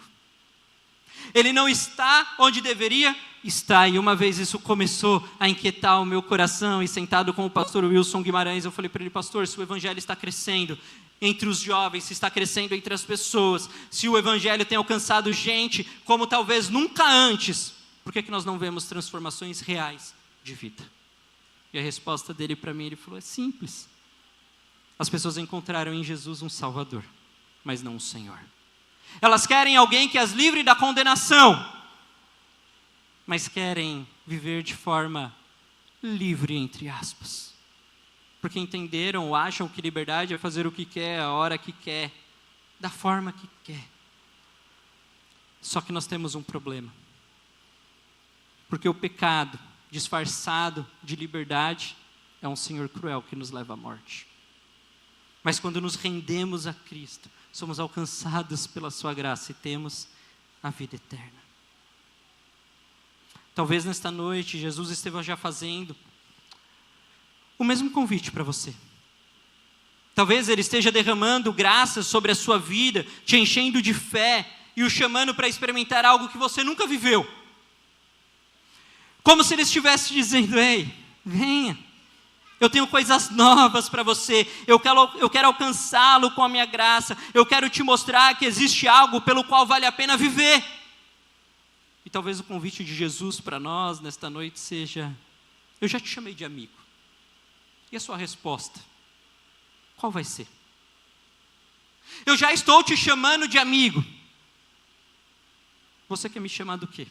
Ele não está onde deveria estar. E uma vez isso começou a inquietar o meu coração, e sentado com o pastor Wilson Guimarães, eu falei para ele, pastor, se o evangelho está crescendo entre os jovens, se está crescendo entre as pessoas, se o evangelho tem alcançado gente como talvez nunca antes, por que nós não vemos transformações reais de vida? E a resposta dele para mim, ele falou, é simples. As pessoas encontraram em Jesus um Salvador, mas não um Senhor. Elas querem alguém que as livre da condenação, mas querem viver de forma livre, entre aspas. Porque entenderam ou acham que liberdade é fazer o que quer, a hora que quer, da forma que quer. Só que nós temos um problema. Porque o pecado, disfarçado de liberdade, é um senhor cruel que nos leva à morte. Mas quando nos rendemos a Cristo, somos alcançados pela sua graça e temos a vida eterna. Talvez nesta noite Jesus esteja já fazendo o mesmo convite para você. Talvez Ele esteja derramando graças sobre a sua vida, te enchendo de fé e o chamando para experimentar algo que você nunca viveu. Como se Ele estivesse dizendo, ei, venha, eu tenho coisas novas para você, eu quero alcançá-lo com a minha graça, eu quero te mostrar que existe algo pelo qual vale a pena viver. E talvez o convite de Jesus para nós nesta noite seja, eu já te chamei de amigo. E a sua resposta? Qual vai ser? Eu já estou te chamando de amigo. Você quer me chamar do quê?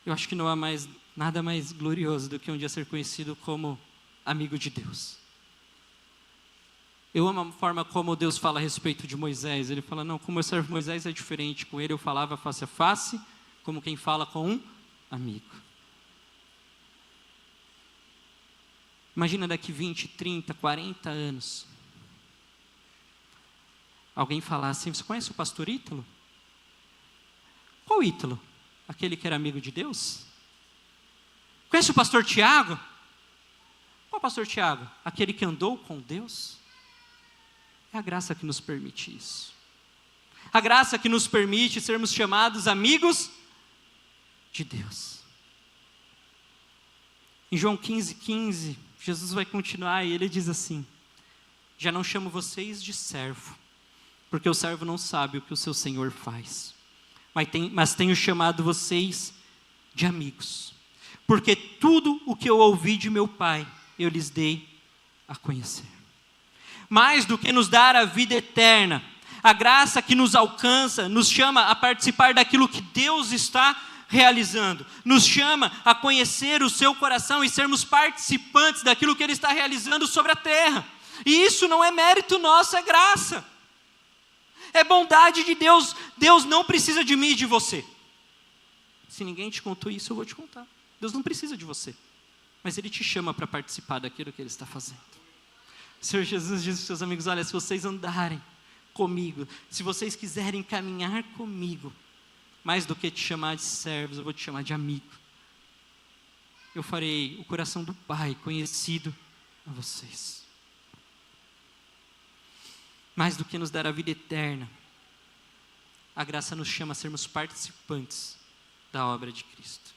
Eu acho que não há nada mais glorioso do que um dia ser conhecido como amigo de Deus. Eu amo a forma como Deus fala a respeito de Moisés. Ele fala, não, como eu servo Moisés é diferente. Com ele eu falava face a face, como quem fala com um amigo. Imagina daqui 20, 30, 40 anos, alguém falar assim, você conhece o pastor Ítalo? Qual Ítalo? Aquele que era amigo de Deus? Conhece o pastor Tiago? Qual pastor Tiago? Aquele que andou com Deus? É a graça que nos permite isso. A graça que nos permite sermos chamados amigos de Deus. Em João 15:15, Jesus vai continuar e ele diz assim, já não chamo vocês de servo, porque o servo não sabe o que o seu senhor faz, mas tenho chamado vocês de amigos, porque tudo o que eu ouvi de meu Pai, eu lhes dei a conhecer. Mais do que nos dar a vida eterna, a graça que nos alcança, nos chama a participar daquilo que Deus está realizando, nos chama a conhecer o seu coração e sermos participantes daquilo que Ele está realizando sobre a terra. E isso não é mérito nosso, é graça. É bondade de Deus. Deus não precisa de mim e de você. Se ninguém te contou isso, eu vou te contar. Deus não precisa de você, mas Ele te chama para participar daquilo que Ele está fazendo. O Senhor Jesus diz aos seus amigos: olha, se vocês andarem comigo, se vocês quiserem caminhar comigo, mais do que te chamar de servos, eu vou te chamar de amigo. Eu farei o coração do Pai conhecido a vocês. Mais do que nos dar a vida eterna, a graça nos chama a sermos participantes da obra de Cristo.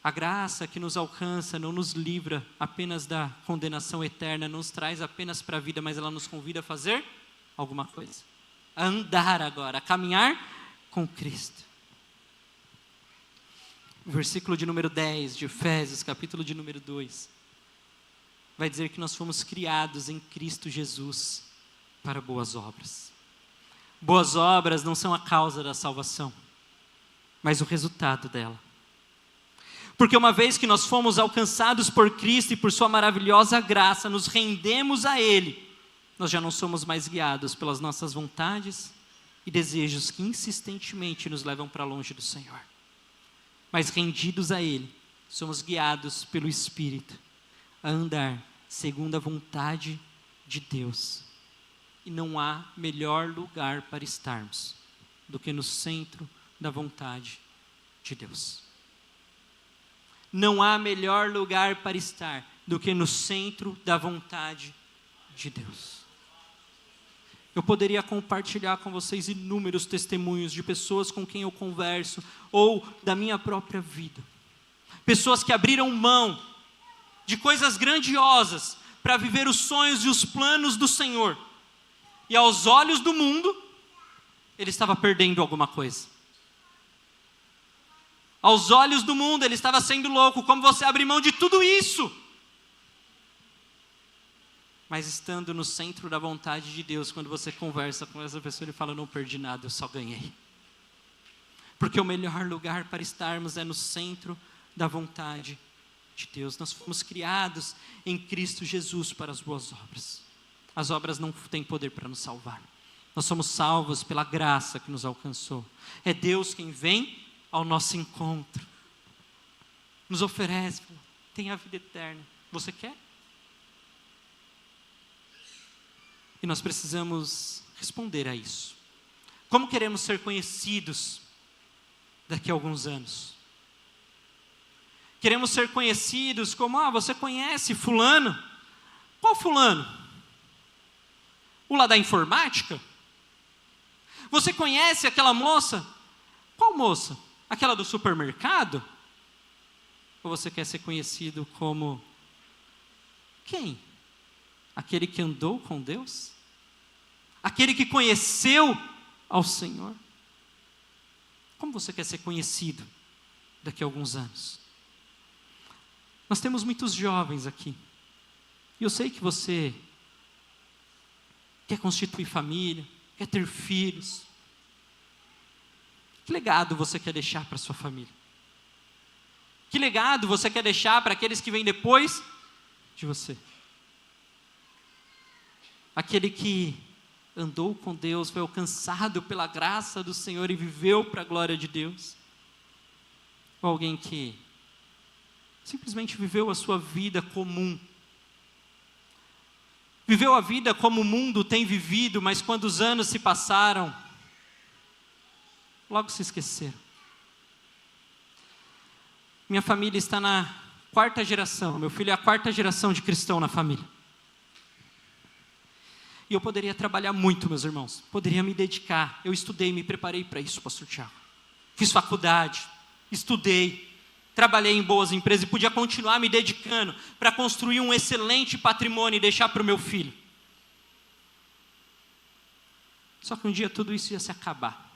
A graça que nos alcança não nos livra apenas da condenação eterna, não nos traz apenas para a vida, mas ela nos convida a fazer alguma coisa. A andar agora, a caminhar com Cristo. O versículo de número 10 de Efésios, capítulo de número 2, vai dizer que nós fomos criados em Cristo Jesus para boas obras. Boas obras não são a causa da salvação, mas o resultado dela. Porque uma vez que nós fomos alcançados por Cristo e por sua maravilhosa graça, nos rendemos a Ele, nós já não somos mais guiados pelas nossas vontades e desejos que insistentemente nos levam para longe do Senhor. Mas rendidos a Ele, somos guiados pelo Espírito a andar segundo a vontade de Deus. E não há melhor lugar para estarmos do que no centro da vontade de Deus. Não há melhor lugar para estar do que no centro da vontade de Deus. Eu poderia compartilhar com vocês inúmeros testemunhos de pessoas com quem eu converso, ou da minha própria vida. Pessoas que abriram mão de coisas grandiosas para viver os sonhos e os planos do Senhor. E aos olhos do mundo, ele estava perdendo alguma coisa. Aos olhos do mundo, ele estava sendo louco. Como você abre mão de tudo isso? Mas estando no centro da vontade de Deus, quando você conversa com essa pessoa, ele fala: não perdi nada, eu só ganhei. Porque o melhor lugar para estarmos é no centro da vontade de Deus. Nós fomos criados em Cristo Jesus para as boas obras. As obras não têm poder para nos salvar. Nós somos salvos pela graça que nos alcançou. É Deus quem vem ao nosso encontro, nos oferece, tem a vida eterna. Você quer? E nós precisamos responder a isso. Como queremos ser conhecidos daqui a alguns anos? Queremos ser conhecidos como: você conhece fulano? Qual fulano? O lá da informática? Você conhece aquela moça? Qual moça? Aquela do supermercado? Ou você quer ser conhecido como quem? Aquele que andou com Deus? Aquele que conheceu ao Senhor? Como você quer ser conhecido daqui a alguns anos? Nós temos muitos jovens aqui. E eu sei que você quer constituir família, quer ter filhos. Que legado você quer deixar para sua família? Que legado você quer deixar para aqueles que vêm depois de você? Aquele que andou com Deus, foi alcançado pela graça do Senhor e viveu para a glória de Deus? Ou alguém que simplesmente viveu a sua vida comum? Viveu a vida como o mundo tem vivido, mas quando os anos se passaram, logo se esqueceram. Minha família está na 4ª geração. Meu filho é a 4ª geração de cristão na família. E eu poderia trabalhar muito, meus irmãos. Poderia me dedicar. Eu estudei, me preparei para isso, pastor Tiago. Fiz faculdade, estudei, trabalhei em boas empresas e podia continuar me dedicando para construir um excelente patrimônio e deixar para o meu filho. Só que um dia tudo isso ia se acabar.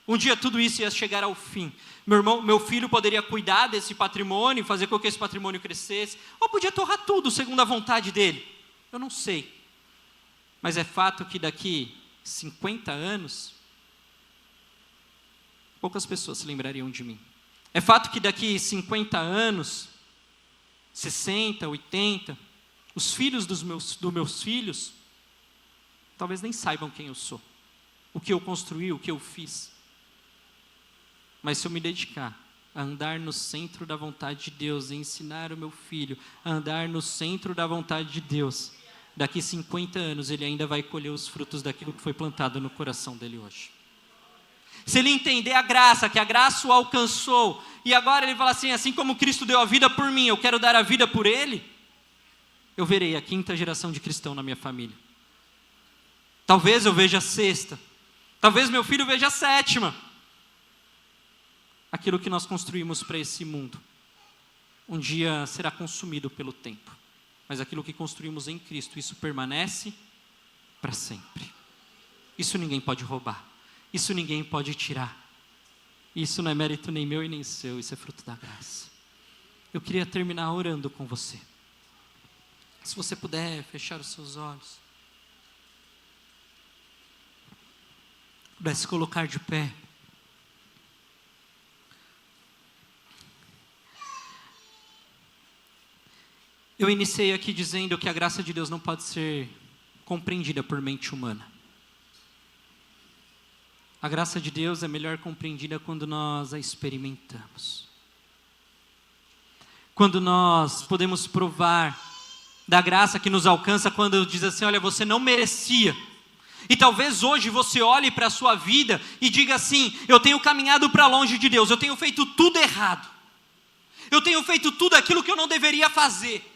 Um dia tudo isso ia chegar ao fim. Meu filho poderia cuidar desse patrimônio, fazer com que esse patrimônio crescesse, ou podia torrar tudo segundo a vontade dele. Eu não sei. Mas é fato que daqui 50 anos, poucas pessoas se lembrariam de mim. É fato que daqui 50 anos, 60, 80, os filhos dos meus filhos, talvez nem saibam quem eu sou, o que eu construí, o que eu fiz. Mas se eu me dedicar a andar no centro da vontade de Deus, e ensinar o meu filho a andar no centro da vontade de Deus, daqui 50 anos ele ainda vai colher os frutos daquilo que foi plantado no coração dele hoje. Se ele entender a graça, que a graça o alcançou, e agora ele fala assim como Cristo deu a vida por mim, eu quero dar a vida por ele, eu verei a 5ª geração de cristão na minha família. Talvez eu veja a 6ª, talvez meu filho veja a 7ª. Aquilo que nós construímos para esse mundo, um dia será consumido pelo tempo. Mas aquilo que construímos em Cristo, isso permanece para sempre. Isso ninguém pode roubar. Isso ninguém pode tirar. Isso não é mérito nem meu e nem seu, isso é fruto da graça. Eu queria terminar orando com você. Se você puder fechar os seus olhos. Pudesse colocar de pé. Eu iniciei aqui dizendo que a graça de Deus não pode ser compreendida por mente humana. A graça de Deus é melhor compreendida quando nós a experimentamos. Quando nós podemos provar da graça que nos alcança, quando diz assim, olha, você não merecia. E talvez hoje você olhe para a sua vida e diga assim, eu tenho caminhado para longe de Deus, eu tenho feito tudo errado. Eu tenho feito tudo aquilo que eu não deveria fazer.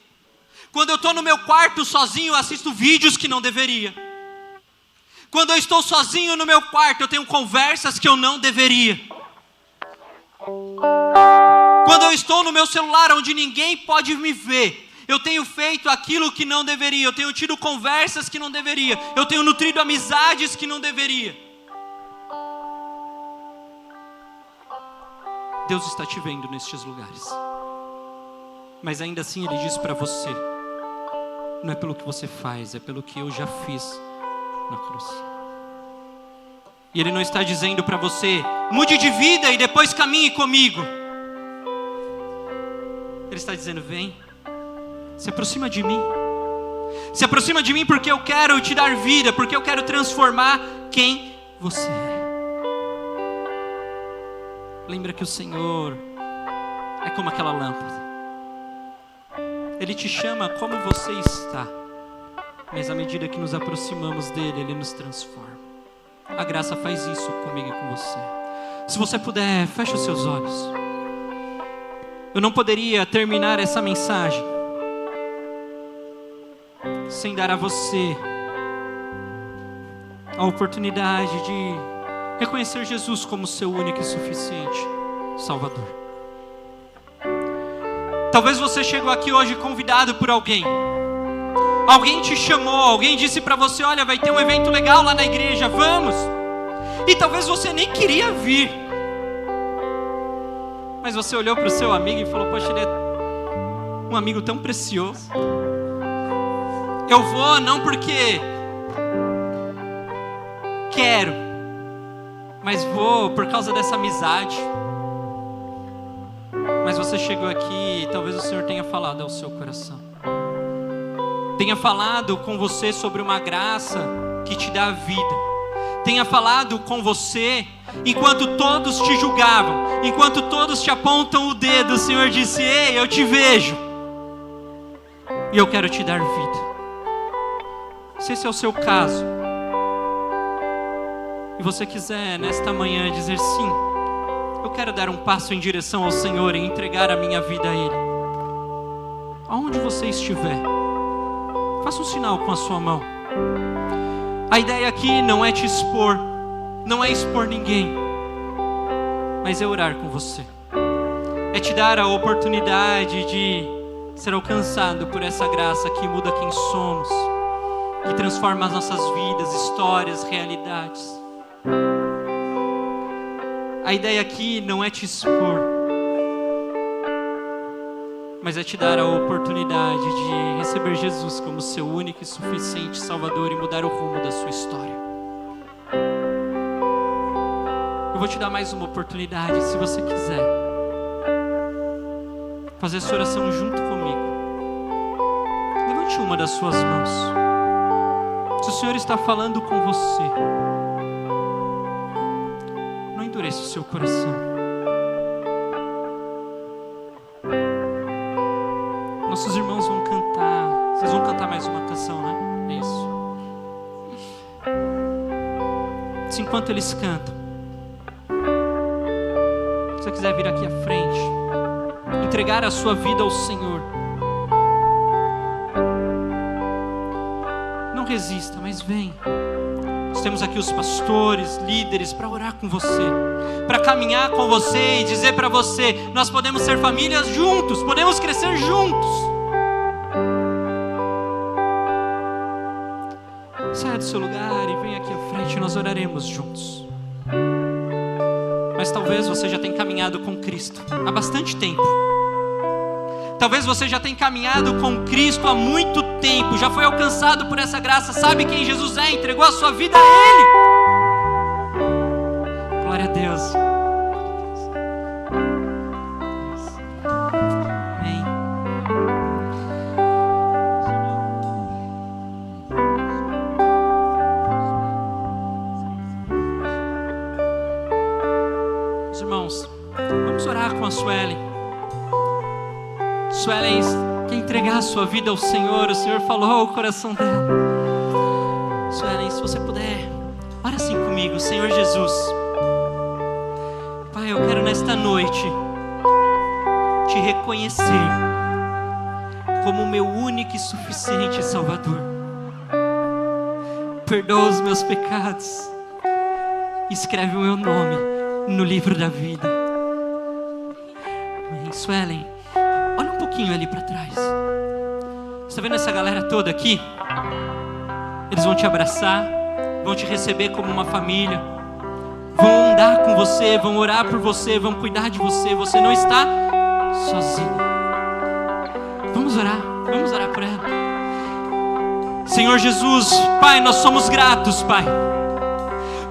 Quando eu estou no meu quarto sozinho, eu assisto vídeos que não deveria. Quando eu estou sozinho no meu quarto, eu tenho conversas que eu não deveria. Quando eu estou no meu celular, onde ninguém pode me ver, eu tenho feito aquilo que não deveria. Eu tenho tido conversas que não deveria. Eu tenho nutrido amizades que não deveria. Deus está te vendo nestes lugares. Mas ainda assim Ele diz para você, não é pelo que você faz, é pelo que eu já fiz na cruz. E Ele não está dizendo para você, mude de vida e depois caminhe comigo. Ele está dizendo, vem, se aproxima de mim. Se aproxima de mim porque eu quero te dar vida, porque eu quero transformar quem você é. Lembra que o Senhor é como aquela lâmpada. Ele te chama como você está, mas à medida que nos aproximamos dele, Ele nos transforma. A graça faz isso comigo e com você. Se você puder, feche os seus olhos. Eu não poderia terminar essa mensagem sem dar a você a oportunidade de reconhecer Jesus como seu único e suficiente Salvador. Talvez você chegou aqui hoje convidado por alguém. Alguém te chamou, alguém disse para você, olha, vai ter um evento legal lá na igreja, vamos. E talvez você nem queria vir. Mas você olhou para o seu amigo e falou, poxa, ele é um amigo tão precioso. Eu vou não porque quero, mas vou por causa dessa amizade. Mas você chegou aqui e talvez o Senhor tenha falado ao seu coração. Tenha falado com você sobre uma graça que te dá vida. Tenha falado com você enquanto todos te julgavam, enquanto todos te apontam o dedo, o Senhor disse, ei, eu te vejo e eu quero te dar vida. Se esse é o seu caso e você quiser nesta manhã dizer sim, eu quero dar um passo em direção ao Senhor e entregar a minha vida a Ele. Aonde você estiver, faça um sinal com a sua mão. A ideia aqui não é te expor, não é expor ninguém, mas é orar com você. É te dar a oportunidade de ser alcançado por essa graça que muda quem somos, que transforma as nossas vidas, histórias, realidades. A ideia aqui não é te expor, mas é te dar a oportunidade de receber Jesus como seu único e suficiente Salvador e mudar o rumo da sua história. Eu vou te dar mais uma oportunidade, se você quiser fazer essa oração junto comigo. Levante uma das suas mãos. Se o Senhor está falando com você, não endureça o seu coração. Nossos irmãos vão cantar. Vocês vão cantar mais uma canção, né? É isso. Enquanto eles cantam, se você quiser vir aqui à frente, entregar a sua vida ao Senhor, não resista, mas vem. Nós temos aqui os pastores, líderes, para orar com você, para caminhar com você e dizer para você: nós podemos ser famílias juntos, podemos crescer juntos. Saia do seu lugar e venha aqui à frente e nós oraremos juntos. Mas talvez você já tenha caminhado com Cristo há bastante tempo. Talvez você já tenha caminhado com Cristo há muito tempo, já foi alcançado por essa graça, sabe quem Jesus é, entregou a sua vida a Ele. Glória a Deus. Amém. Meus irmãos, vamos orar com a Suelen. Suelen quer entregar a sua vida ao Senhor. O Senhor falou ao coração dela. Suelen, se você puder, ora assim comigo. Senhor Jesus, Pai, eu quero nesta noite te reconhecer como o meu único e suficiente Salvador. Perdoa os meus pecados, escreve o meu nome no livro da vida. Amém. Suelen, olha um pouquinho ali para trás. Você está vendo essa galera toda aqui? Eles vão te abraçar, vão te receber como uma família, vão andar com você, vão orar por você, vão cuidar de você. Você não está sozinho. Vamos orar por ela. Senhor Jesus, Pai, nós somos gratos, Pai,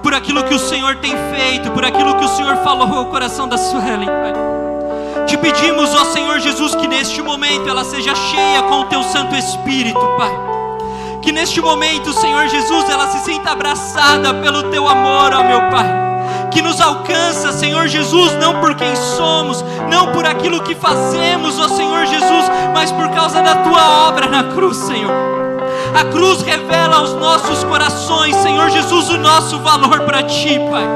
por aquilo que o Senhor tem feito, por aquilo que o Senhor falou ao coração da Suelen, Pai. Te pedimos, ó Senhor Jesus, que neste momento ela seja cheia com o Teu Santo Espírito, Pai. Que neste momento, Senhor Jesus, ela se sinta abraçada pelo Teu amor, ó meu Pai. Que nos alcança, Senhor Jesus, não por quem somos, não por aquilo que fazemos, ó Senhor Jesus, mas por causa da Tua obra na cruz, Senhor. A cruz revela aos nossos corações, Senhor Jesus, o nosso valor para Ti, Pai.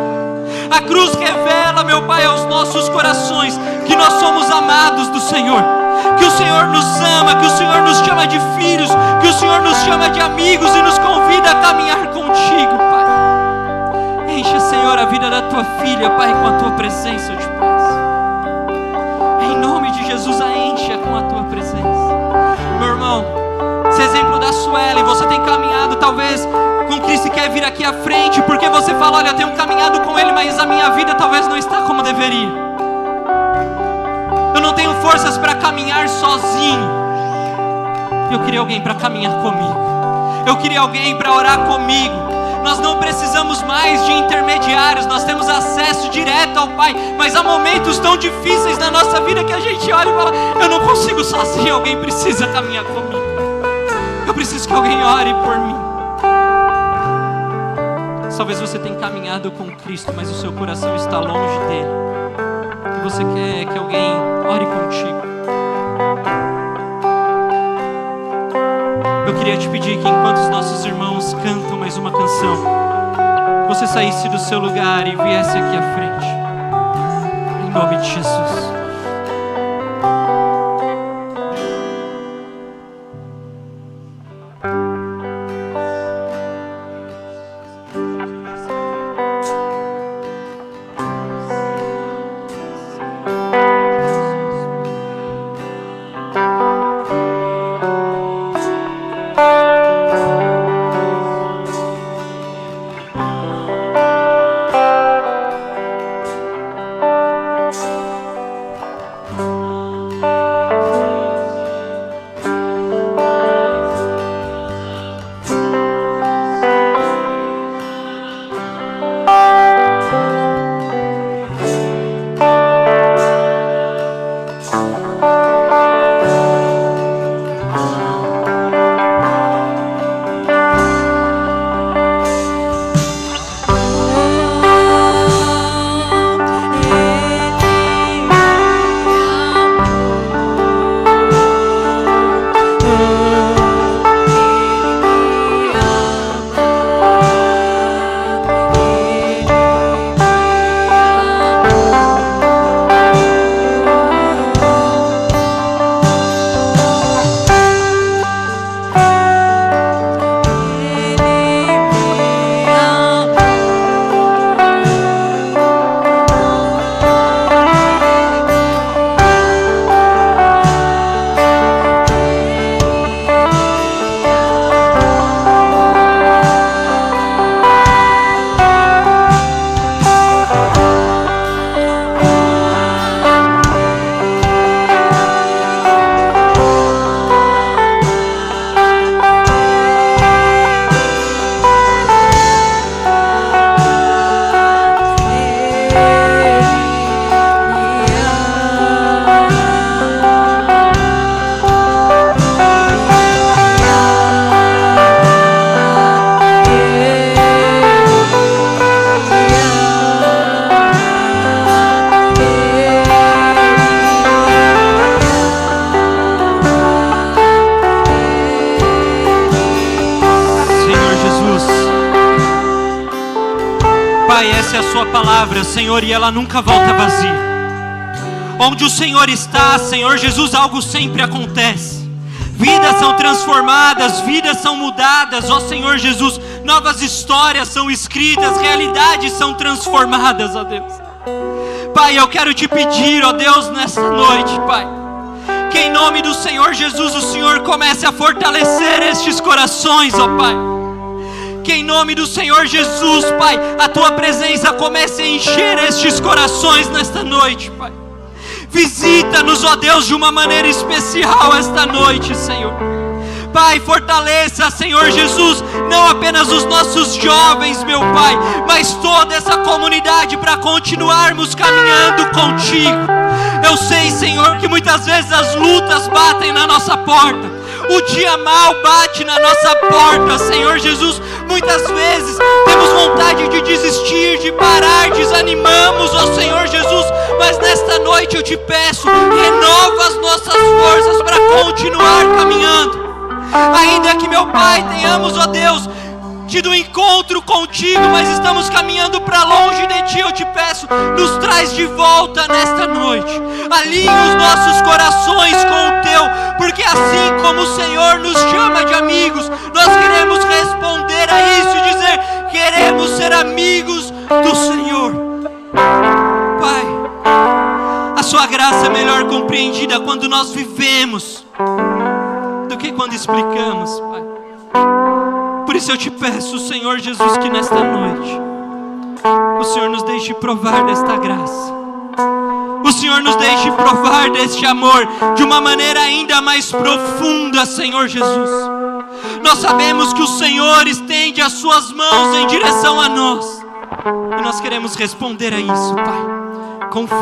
A cruz revela, meu Pai, aos nossos corações que nós somos amados do Senhor, que o Senhor nos ama, que o Senhor nos chama de filhos, que o Senhor nos chama de amigos e nos convida a caminhar contigo, Pai. Enche, Senhor, a vida da Tua filha, Pai, com a Tua presença, eu te peço. Em nome de Jesus, a enche com a Tua presença. Meu irmão, esse exemplo da Suelen, você tem caminhado talvez com Cristo e quer vir aqui à frente, porque você fala: olha, eu tenho caminhado com Ele, mas a minha vida talvez não está como deveria. Eu não tenho forças para caminhar sozinho. Eu queria alguém para caminhar comigo. Eu queria alguém para orar comigo. Nós não precisamos mais de intermediários, nós temos acesso direto ao Pai. Mas há momentos tão difíceis na nossa vida que a gente olha e fala: eu não consigo sozinho, alguém precisa caminhar comigo. Eu preciso que alguém ore por mim. Talvez você tenha caminhado com Cristo, mas o seu coração está longe dele. E você quer que alguém ore contigo. Eu queria te pedir que enquanto os nossos irmãos cantam mais uma canção, você saísse do seu lugar e viesse aqui à frente. Em nome de Jesus. Pai, essa é a sua palavra, Senhor, e ela nunca volta vazia. Onde o Senhor está, Senhor Jesus, algo sempre acontece. Vidas são transformadas, vidas são mudadas, ó Senhor Jesus. Novas histórias são escritas, realidades são transformadas, ó Deus. Pai, eu quero te pedir, ó Deus, nessa noite, Pai, que em nome do Senhor Jesus, o Senhor comece a fortalecer estes corações, ó Pai. Que em nome do Senhor Jesus, Pai, a Tua presença comece a encher estes corações nesta noite, Pai. Visita-nos, ó Deus, de uma maneira especial esta noite, Senhor. Pai, fortaleça, Senhor Jesus, não apenas os nossos jovens, meu Pai, mas toda essa comunidade para continuarmos caminhando contigo. Eu sei, Senhor, que muitas vezes as lutas batem na nossa porta, o dia mal bate na nossa porta, Senhor Jesus. Muitas vezes temos vontade de desistir, de parar, desanimamos, ó Senhor Jesus. Mas nesta noite eu te peço, renova as nossas forças para continuar caminhando. Ainda que, meu Pai, tenhamos, ó Deus, tido um encontro contigo, mas estamos caminhando para longe de Ti, eu te peço, nos traz de volta nesta noite. Alinhe os nossos corações com o Teu, porque assim como o Senhor nos chama de amigos, nós queremos responder a isso e dizer: queremos ser amigos do Senhor. Pai, a Sua graça é melhor compreendida quando nós vivemos do que quando explicamos, Pai. Por isso eu te peço, Senhor Jesus, que nesta noite o Senhor nos deixe provar desta graça. O Senhor nos deixe provar deste amor de uma maneira ainda mais profunda, Senhor Jesus. Nós sabemos que o Senhor estende as Suas mãos em direção a nós, e nós queremos responder a isso, Pai, com fé.